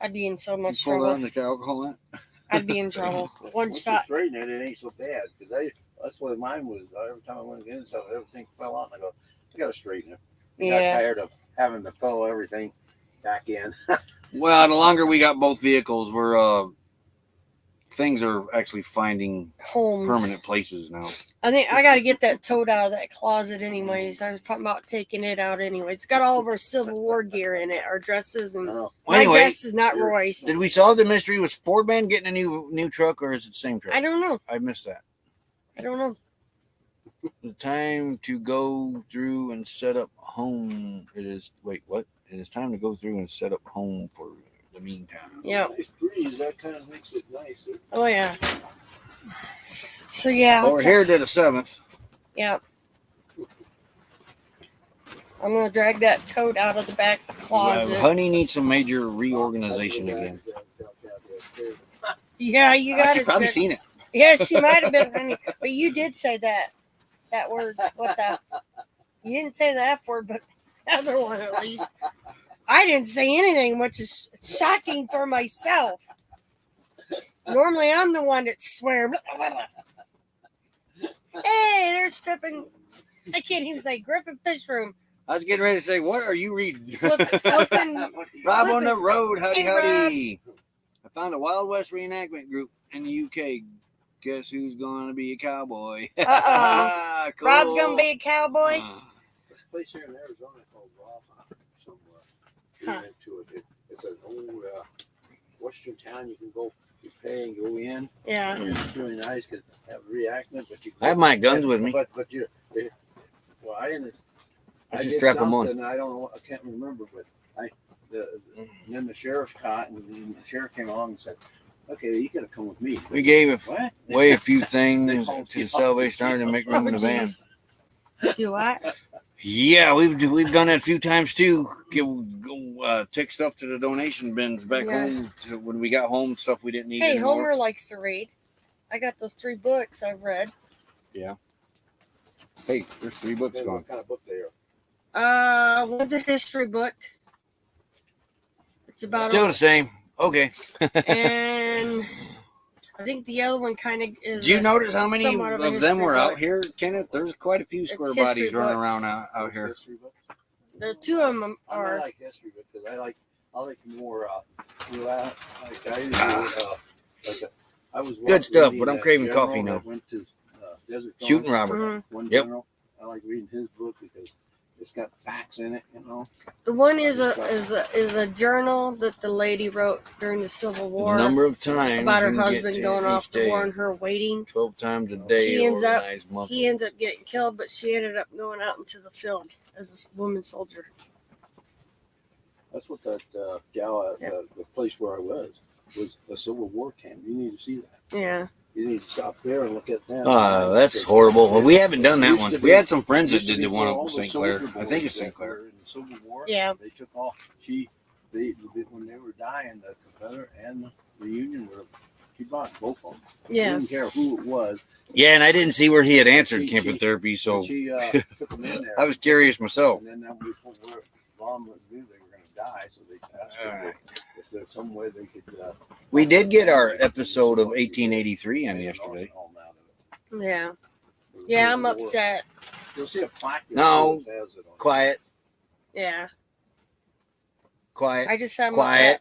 I'd be in so You much pull it out trouble. and there's got alcohol in it? I'd be in trouble. One Once shot. you straighten it, it ain't so bad. Because that's what mine was. Every time I went to get it, so everything fell out. And I go, I got to straighten it. I got Yeah. tired of having to pull everything back in. Well, the longer we got both vehicles, things are actually finding Homes. permanent places now. I think I got to get that tote out of that closet anyways. I was talking about taking it out anyway. It's got all of our Civil War gear in it, our dresses, and Oh, my Anyway, dress is not Royce. did we solve the mystery? Was Ford Man getting a new truck or is it the same truck? I don't know. I missed that. I don't know. The time to go through and set up home. It is. Wait, what? It is time to go through and set up home for the meantime. Yeah. Nice breeze. That kind of makes it nicer. Oh yeah. So yeah. Well, we're here to the 7th. Yeah. I'm gonna drag that tote out of the back closet. Honey needs some major reorganization again. Yeah, you got She's it. probably seen it. Yeah, she might have been, honey. But you did say that word. What the? You didn't say the F word, but the other one at least. I didn't say anything, which is shocking for myself. Normally, I'm the one that swears. Hey, there's flipping. I can't even say Griffin Fish Room. I was getting ready to say, what are you reading? Flipping. Rob on the road, howdy Hey, Rob. howdy. I found a Wild West reenactment group in the UK. Guess who's going to be a cowboy? Uh-oh. Cool. Rob's gonna be a cowboy. There's a place here in Arizona called Raw somewhere. We Huh. went to it. It's an old western town. You can go, you pay and go in. Yeah. It's really nice because have reenactment. But you I have my guns with me. But well, I didn't. I I just did strap 'em on. something, I don't know. I can't remember, but and then the sheriff caught, and the sheriff came along and said, "Okay, you gotta come with me." We gave What? away a few They things called to you the Salvation Army to make room in the van. jeez. Do what? Yeah, we've done that a few times too. Take stuff to the donation bins back Yeah. home when we got home. Stuff we didn't need Hey, anymore. Homer likes to read. I got those 3 books I've read. Hey, there's 3 books Then gone. what kind of book they are? One's a history book. It's about Still the same. Okay. and I think the other one kind of is. Did you notice how many somewhat of a of them history were book. out here, Kenneth? There's quite a few It's square history bodies running books. around out here. History books? The 2 of them I are. like history books because I like more. I was Good stuff, reading but I'm that craving general coffee now. that Went to Desert Storm. Shooting Robert. Mhm. One Yep. general. I like reading his book because it's got facts in it. You know. The one is a journal that the lady wrote during the Civil War The number of times about her you get husband to going each off the day. war and her waiting. 12 times a day. She ends up- organized monthly. He ends up getting killed, but she ended up going out into the field as a woman soldier. That's what that gal at Yep. the place where I was a Civil War camp. You need to see that. Yeah. You need to stop there and look at that. Oh, that's horrible. Well, we haven't done that Used one. to We be- had some friends that Used to did be the one for up all in the St. Clair. soldier I think it's boys St. that Clair. were in the Civil War. Yeah. They took all when they were dying, the Confederate and the Union were. She bought both of them. Yeah. Didn't care who it was. Yeah, and I didn't see where he had answered She- camping she- therapy, so And she took them in there. I was curious myself. And then that before Mom knew they were going to die, so they asked her if there's some way they could. We did get our episode of 1883 in yesterday. Yeah. Yeah, I'm upset. You'll see a plaque. No. that has it on it. Quiet, Yeah. quiet. I just have Quiet.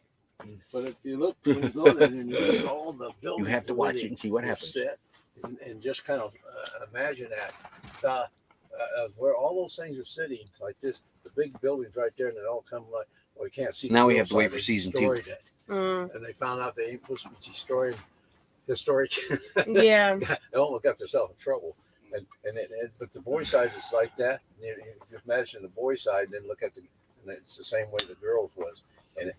But if you look, when you go there and you look at all the buildings, You have to the way watch they it and see what were happens. set, and just kind of imagine that where all those things are sitting, like this, the big buildings right there, and they all come like, well, you can't see. Now the we have to wait hillside. for They season 2. destroyed it. Mm, And they found out they ain't supposed to be destroying historic. yeah. They almost got themselves in trouble. But the boy side is like that. You just imagine the boy side, and then look at and it's the same way the girls was, and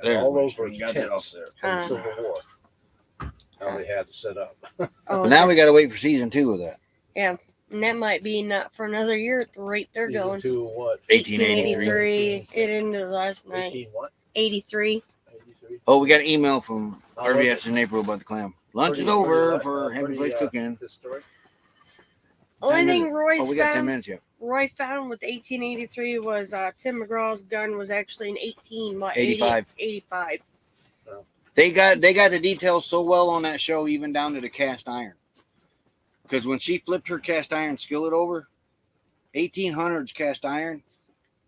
There, all those were we got that tents off there. from the Civil War. How they had to set up. Oh, But now we got to wait for season 2 of that. and that might be not for another year at the rate they're Season going. 2 what? 1883. It ended last night. 18 what? 83. 83. Oh, we got an email from How was RBS it? in April about the clam. Lunch is Pretty- over pretty, for Happy pretty, Place Cooking. Historic. Only 10 thing minutes. Roy's Oh, we got 10 found, minutes yet. Roy found with 1883 was Tim McGraw's gun was actually an 85. 85. They got the details so well on that show, even down to the cast iron. Because when she flipped her cast iron skillet over, 1800s cast iron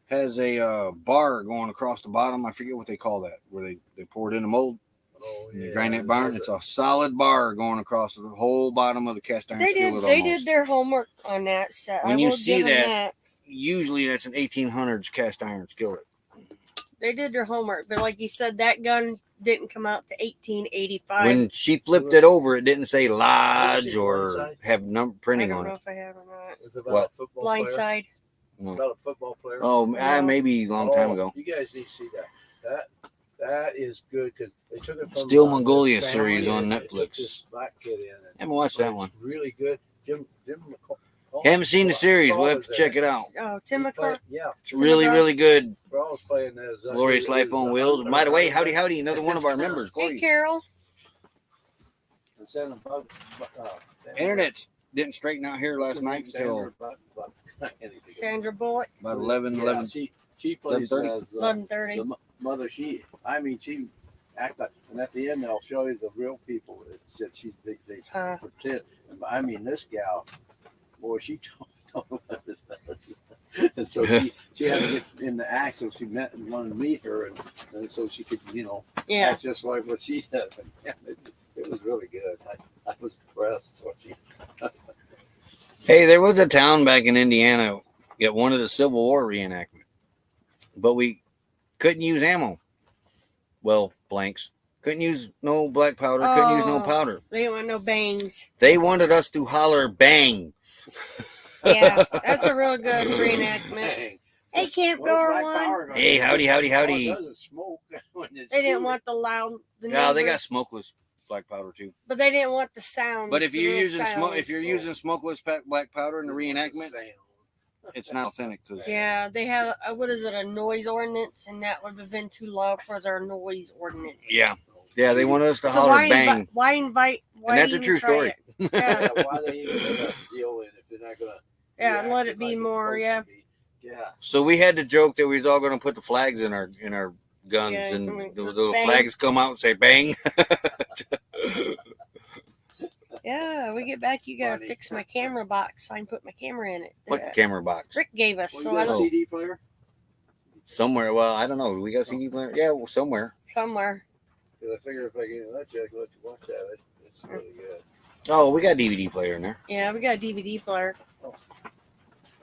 has a bar going across the bottom. I forget what they call that, where they pour it in the mold Oh, and yeah. they grind that barn. It's a solid bar going across the whole bottom of the cast iron They skillet. did almost. their homework on that set. When I you will see give them that- Usually that's an 1800s cast iron skillet. They did their homework, but like you said, that gun didn't come out to 1885. When she flipped it over, it didn't say Have you Lodge seen or Blindside? have number I printing don't on know it. if I have or not. It's about What? a football player. Blindside. About a football player. Oh, No. maybe a long time ago. You guys need to see that. That is good because they took it from Steel Mongolia this series family on and they took Netflix. This black kid in. I haven't watched that one. It's really good. Jim Haven't seen the series. Carl We'll have was to in check it out. Oh, Tim He played- McCart. Yeah, It's really, McGraw. really good. Carl's playing as Glorious Life on Wheels. By the way, howdy, another one of our members. Hey, Corey. Carol. Internet didn't straighten out here last night until Sandra Bullock. about 11. She plays 11:30. as 11:30. the mother. She act like, and at the end they'll show you the real people that she's they pretend. I mean, this gal, boy, she told about this. And so she had to get in the act, so she met and wanted to meet her, and so she could, Yeah. act just like what she said. It was really good. I was impressed. So Hey, there was a town back in Indiana that wanted a Civil War reenactment, but we couldn't use ammo. Well, blanks. Couldn't use no black powder. Couldn't use no powder. They didn't want no bangs. They wanted us to holler bang. Yeah, that's a real good reenactment. Dang. Hey, campgrower one. Hey, howdy. Oh, it doesn't smoke when it's They didn't shooting. want the loud. The Yeah, they neighbors, got smokeless black powder too. but they didn't want the sound. But if the you're real using sound. if you're using smokeless black powder in the reenactment, Sound. it's not authentic. Cause Yeah, they have what is it, a noise ordinance, and that would have been too loud for their noise ordinance. yeah, they wanted us to So holler why bang. why invite? Why And that's a even true try story. it? Yeah, Yeah, why they even put that deal in if they're not gonna? yeah, react let it it be like it's more. supposed Yeah, to be. Yeah. So we had to joke that we was all going to put the flags in our guns, Yeah, and I mean, the little bang. flags come out and say bang. yeah. We get back, you gotta Funny. fix my camera box so I can put my camera in it. What camera box? Rick gave us, Well, so you I got a don't CD player? Somewhere. Well, I don't know. We got a CD player? Yeah, well, somewhere. somewhere. Because I figure if I can let you watch that, it's really good. Oh, we got a DVD player in there. Yeah, we got a DVD player.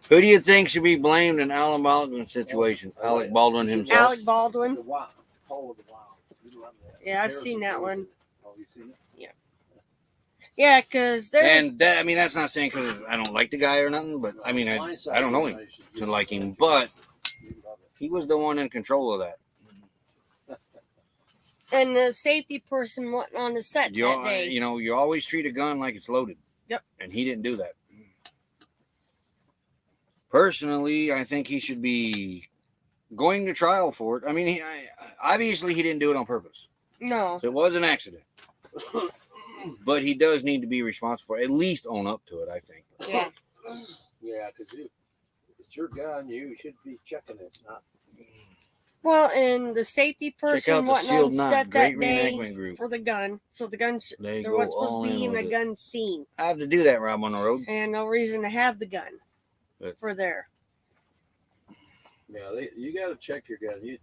Who do you think should be blamed in Alec Baldwin's situation? Oh, Alec Baldwin himself. Alec Baldwin. The Wild. Call of the Wild. You love that. Yeah, I've Harrison seen that Ford. one. Oh, you seen it? Yeah, because there's And that, I mean, that's not saying because I don't like the guy or nothing, but I mean, I don't know him to like him, but You love it. he was the one in control of that. and the safety person wasn't on the set that day. You always treat a gun like it's loaded. Yep. And he didn't do that. Personally, I think he should be going to trial for it. I mean, obviously he didn't do it on purpose. No. It was an accident. But he does need to be responsible for it. At least own up to it, I think. Yeah. Yeah, because it's your gun. You should be checking it. Not Well, and the safety Check out person the wasn't on Sealed Knot. set Great that day reenactment group. for the gun, so the gun They there go wasn't supposed all to be in even a with it. gun scene, I have to do that, Rob, on the road. and no reason to have the gun But for there. yeah. You got to check your gun.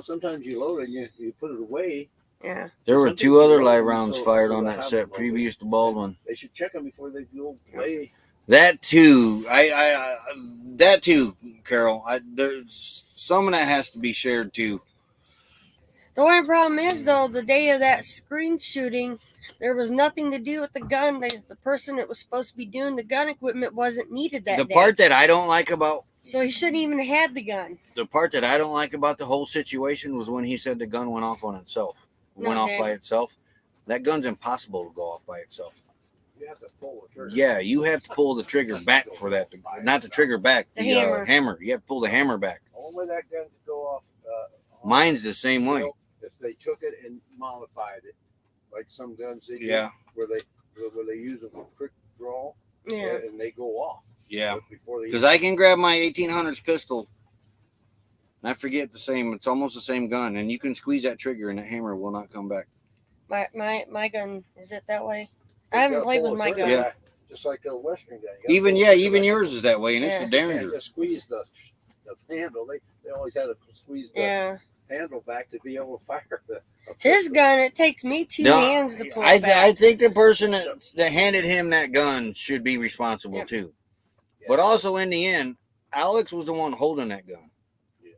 Sometimes you load it, and you put it away. Yeah. there were Some 2 people other don't live even rounds know fired what on that happened set over previous to Baldwin. They should check them before they go away. That too, that too, Carol. There's some of that has to be shared too. The only problem is though, the day of that screen shooting, there was nothing to do with the gun. The person that was supposed to be doing the gun equipment wasn't needed that The day. part that I don't like about So he shouldn't even have had the gun. the whole situation was when he said the gun went off on itself. Went off Okay. by itself. That gun's impossible to go off by itself. You have to pull the trigger. Yeah, you have to pull the trigger back for that. Not the trigger back, The the hammer. hammer. You have to pull the hammer back. The only way that gun could go off. Mine's the same way. If they took it and modified it, like some guns they do, Yeah. where they use them for quick draw, Yeah. and they go off. Yeah. Before they. Because I can grab my 1800s pistol and I forget it's almost the same gun, and you can squeeze that trigger and that hammer will not come back. My gun, is it that way? I haven't played with my gun. Yeah. Just like a Western gun. Even yours is that way, and it's Yeah. the You Derringer. can't just squeeze the handle. They always had to squeeze the Yeah. handle back to be able to fire a His pistol. gun, it takes me 2 No, hands to pull I it back. think the person that handed him that gun should be responsible Yeah. too. Yeah. But also in the end, Alex was the one holding that gun. Yeah.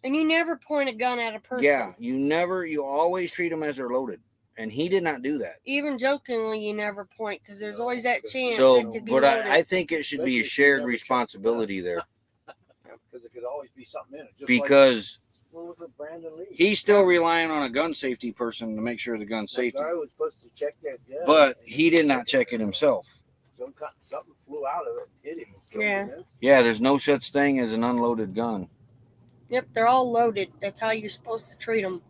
And you never point a gun at a person. Yeah, you always treat them as they're loaded. And he did not do that. Even jokingly, you never point because there's always that chance So, it could be but loaded. I think it should be a shared responsibility there. Because it could always be something in it. Just Because like with Brandon Lee. he's still relying on a gun safety person to make sure the gun's That safety. guy was supposed to check that gun. But he did not check it himself. Something flew out of it and hit him. Yeah. Yeah, there's no such thing as an unloaded gun. Yep, they're all loaded. That's how you're supposed to treat them.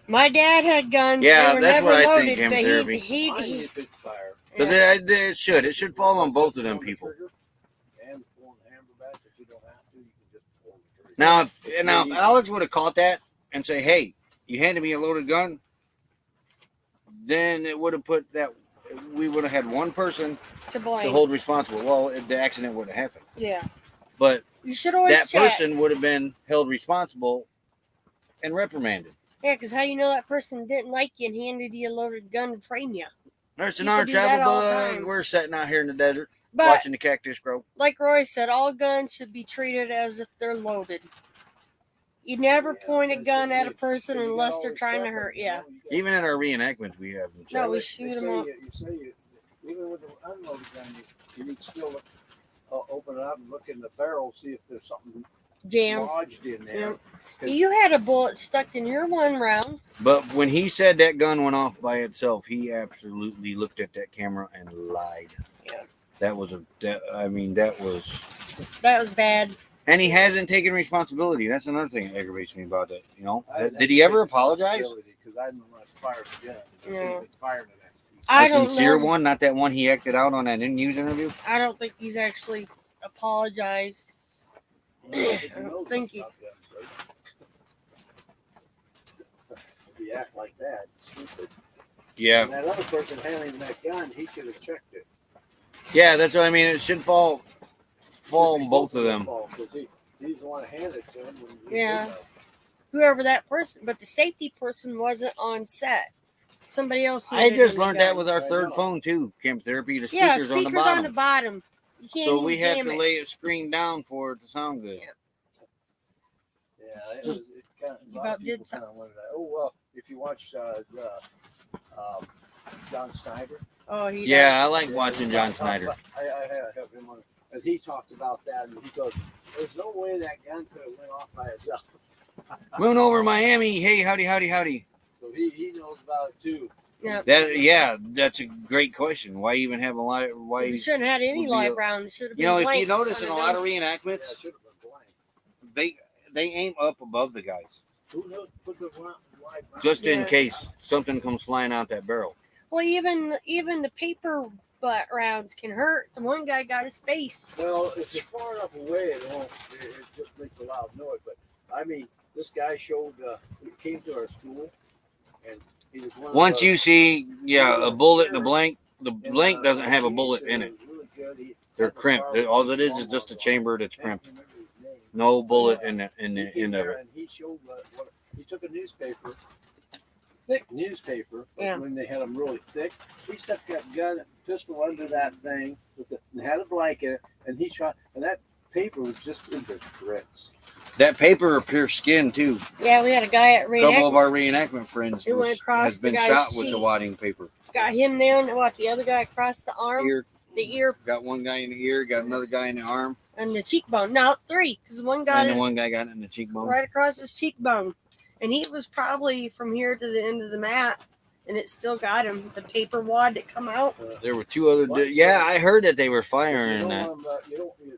My dad had guns. Yeah, they were that's never what I loaded, think, Chem but Therapy. he fire. Because it should. It should fall on both of them people. And pulling the hammer back, but you don't have to. You can just pull the trigger. Now, if Alex would have caught that and say, "Hey, you handed me a loaded gun," then it would have put that. We would have had one person to blame. to hold responsible. Well, the accident would have happened. Yeah. But you should always that check. person would have been held responsible and reprimanded. Yeah, because how you know that person didn't like you and handed you a loaded gun to frame you? There's an People our do that travel all the bug. time. We're sitting out here in the desert But watching the cactus grow. like Roy said, all guns should be treated as if they're loaded. You never point a gun at a person unless they're trying to hurt you. Even at our reenactments, we have them. No, we They shoot say them up. You say even with an unloaded gun, you need to still open it up and look in the barrel, see if there's something Jam. lodged in there. Yep. You had a bullet stuck in your one round. But when he said that gun went off by itself, he absolutely looked at that camera and lied. Yeah. That was That was bad. and he hasn't taken responsibility. That's another thing that aggravates me about that. You know, did he ever apologize? Because I didn't want to fire the gun. No. Fired it. I A don't sincere know. one, not that one he acted out on that news interview. I don't think he's actually apologized. I don't think he. If you act like that, it's stupid. Yeah, And that other person handling that gun, he should have checked it. yeah, that's what I mean. It should fall on both of them. Because he's the one who handed it to him. Yeah. Whoever that person, but the safety person wasn't on set. Somebody else. I handed just him the learned that gun. with our I third know. phone too. Camp Therapy. The Yeah, speakers speakers on the bottom. You can't So even we have jam to it. lay it screen down for it to sound good. Yeah. Yeah, it Just- was. It kind of, You about did kind of wondered. Oh well, if you watch John Snyder. Oh, he Yeah, I like watching John Snyder. I have him on, and he talked about that, and he goes, "There's no way that gun could have went off by itself." Moon over Miami. Hey, howdy, howdy, howdy. So he knows about it too. Yeah. That's a great question. Why even have a live? Why? You shouldn't have had any would be live a- rounds. It should have been You know, if you blanks notice on in a lot of those. Yeah, it reenactments, should have been blank. they aim up above the guys Who knows? Put the wide round. just in Yeah. case something comes flying out that barrel. Well, even the paper butt rounds can hurt. The one guy got his face. Well, if you're far enough away, it won't. It just makes a loud noise. But I mean, this guy showed. He came to our school, and he was one. Once of you see, a bullet and a blank, the the- blank and, doesn't have a he bullet said in it it. was really good. They're crimped. All it is just a chamber that's crimped. No bullet in the end of it. And he showed what he took a newspaper, thick newspaper. Yeah. When they had them really thick, he stuck that gun pistol under that thing and had a blanket, and he shot. And that paper was just into shreds. That paper or pure skin too. Yeah, we had a guy at A couple of reenactment. our reenactment friends It went across has the been guy's shot with the cheek. wadding paper. Got him down. What, the other guy across the arm, Ear, the ear, got one guy in the ear, got another guy in the arm, and the cheekbone. No, 3, because one got and it then one guy got it in the cheekbone. right across his cheekbone, and he was probably from here to the end of the mat, and it still got him. The paper wad that come out. There were two other. I heard that they were firing that.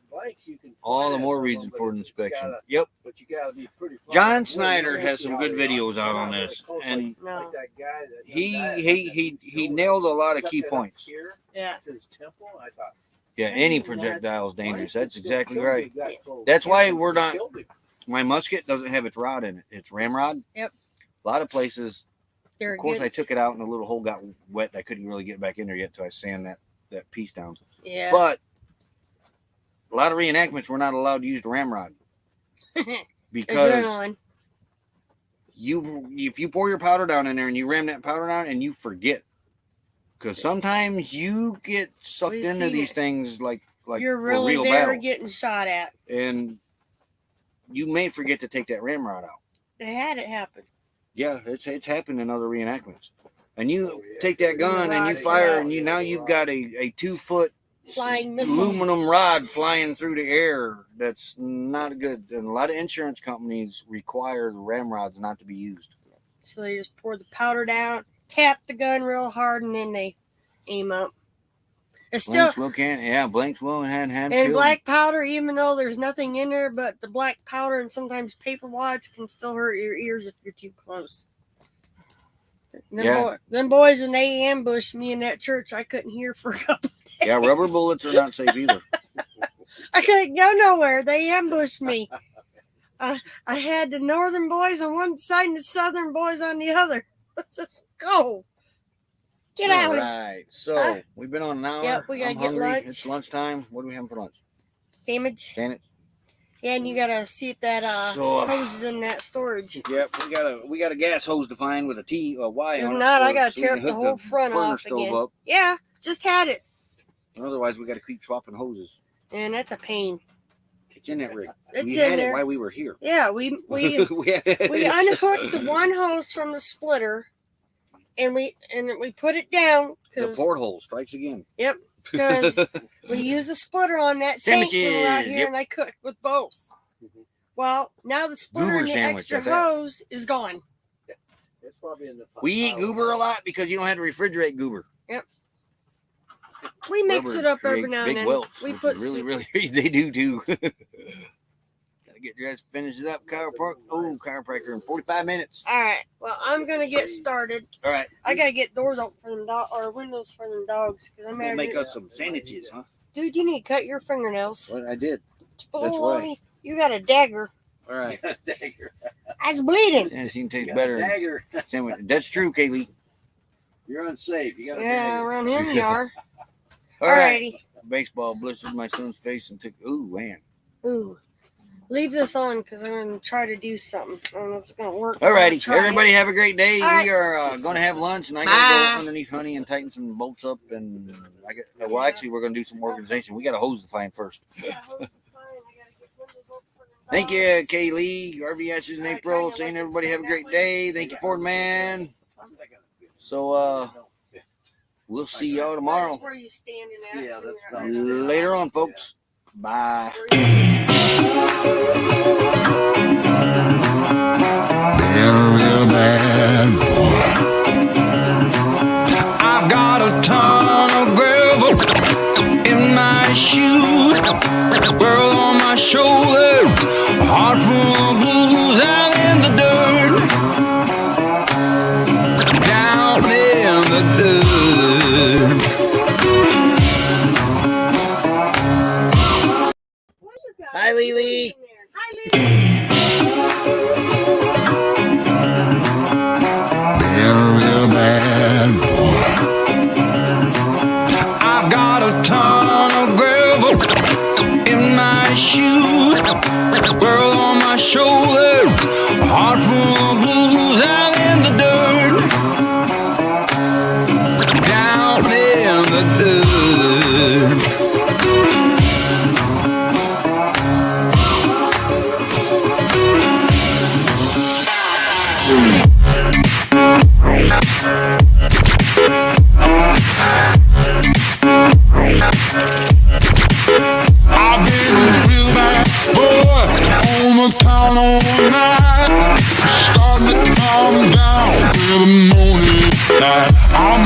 Blanks, you can All the finesse more on reason them, for but an it's inspection. gotta- Yep. But you got to be pretty. far John away. Snyder You has see some how good they are. videos out They're on not this, very close, and No. like that guy. That he young guy he that he got he shoulder, nailed a lot of stuck key that up points. here Yeah. to his temple. I thought, Yeah, any projectile is dangerous. That's Still exactly killed right. him that close. That's why Killed we're him. not- Killed him. My musket doesn't have its rod in it. It's ramrod. Yep. A lot of places. There Of course, I gets- took it out and the little hole got wet. I couldn't really get back in there yet till I sand that piece down. Yeah. But a lot of reenactments we're not allowed to use the ramrod because Adrenaline. if you pour your powder down in there and you ram that powder down and you forget, because sometimes you get sucked We've into seen these it. things like You're for really real there battles. getting shot at. And you may forget to take that ramrod out. They had it happen. Yeah, it's happened in other reenactments. And you Oh, yeah. take that gun and you Rock, fire, yeah. and you've got a 2-foot Flying missile. aluminum rod flying through the air. That's not good. And a lot of insurance companies require the ramrods not to be used. So they just pour the powder down, tap the gun real hard, and then they aim up. It's still Blanks will hand and kill. black powder, even though there's nothing in there, but the black powder and sometimes paper wads can still hurt your ears if you're too close. Them boys, when they ambushed me in that church, I couldn't hear for a couple days. Yeah, rubber bullets are not safe either. I couldn't go nowhere. They ambushed me. I had the northern boys on one side and the southern boys on the other. Let's just go. Get out. All right. So we've been on an hour. Yep, we gotta I'm get hungry. lunch. It's lunchtime. What do we have for lunch? Sandwich. Sandwich. Yeah, and you gotta see if that hose is in that storage. Yep, we got a gas hose to find with a Y If on it. not, I so gotta we tear can up the hook whole front burner off stove again. up. Yeah, just had it. Otherwise, we got to keep swapping hoses. And that's a pain. It's in that rig. It's we in had there. it while we were here. Yeah, we unhooked the one hose from the splitter, and we put it down The because porthole strikes again. we use the splitter on that tank when we're out Sandwiches, here, yep. and I cooked with both. Well, now the splitter Goober and the sandwich extra at that. hose is gone. It's probably in the We eat goober a lot because you don't have to refrigerate goober. We mix Rubber it up every create now big and then. welts, We which put is really they do too. Gotta get dressed, finish it up, chiropractor in 45 minutes. All right. Well, I'm gonna get started. All right, I gotta get doors open for them or windows for them dogs because I'm we'll make us some sandwiches, huh? Dude, you need to cut your fingernails. What I did. Oh, right. You got a dagger. All right, dagger. That's bleeding. anything tastes You got better. a dagger. Sandwich. That's true, Kaylee. You're unsafe. You got a Yeah, dagger. around him you are. All right. Alrighty. Baseball blistered my son's face and took. Ooh, man. Ooh. Leave this on because I'm going to try to do something. I don't know if it's going to work. Alrighty, Try it. everybody have a great day. All right. We are going to have lunch, and I got to Bye. go underneath Honey and tighten some bolts up. And actually, we're going to do some organization. We got a hose to find first. Thank you, Kaylee. RV Ashes in April. Saying everybody have a great day. Thank you, Ford Man. So, we'll see y'all tomorrow. That's where you standing at. Yeah, so that's you're about not- Later on, folks. Bye. Real bad boy. I've got a ton of gravel in my shoes, world on my shoulder, a heart full of blues out in the dirt, down in the dirt. Hi, Lily. Hi, Lily. Real bad boy. I've got a ton of gravel in my shoes, world on my shoulder, a heart full of blues out in the dirt, down in the dirt. I've been a real bad boy on the town all night, starting to calm down in the morning light. I'm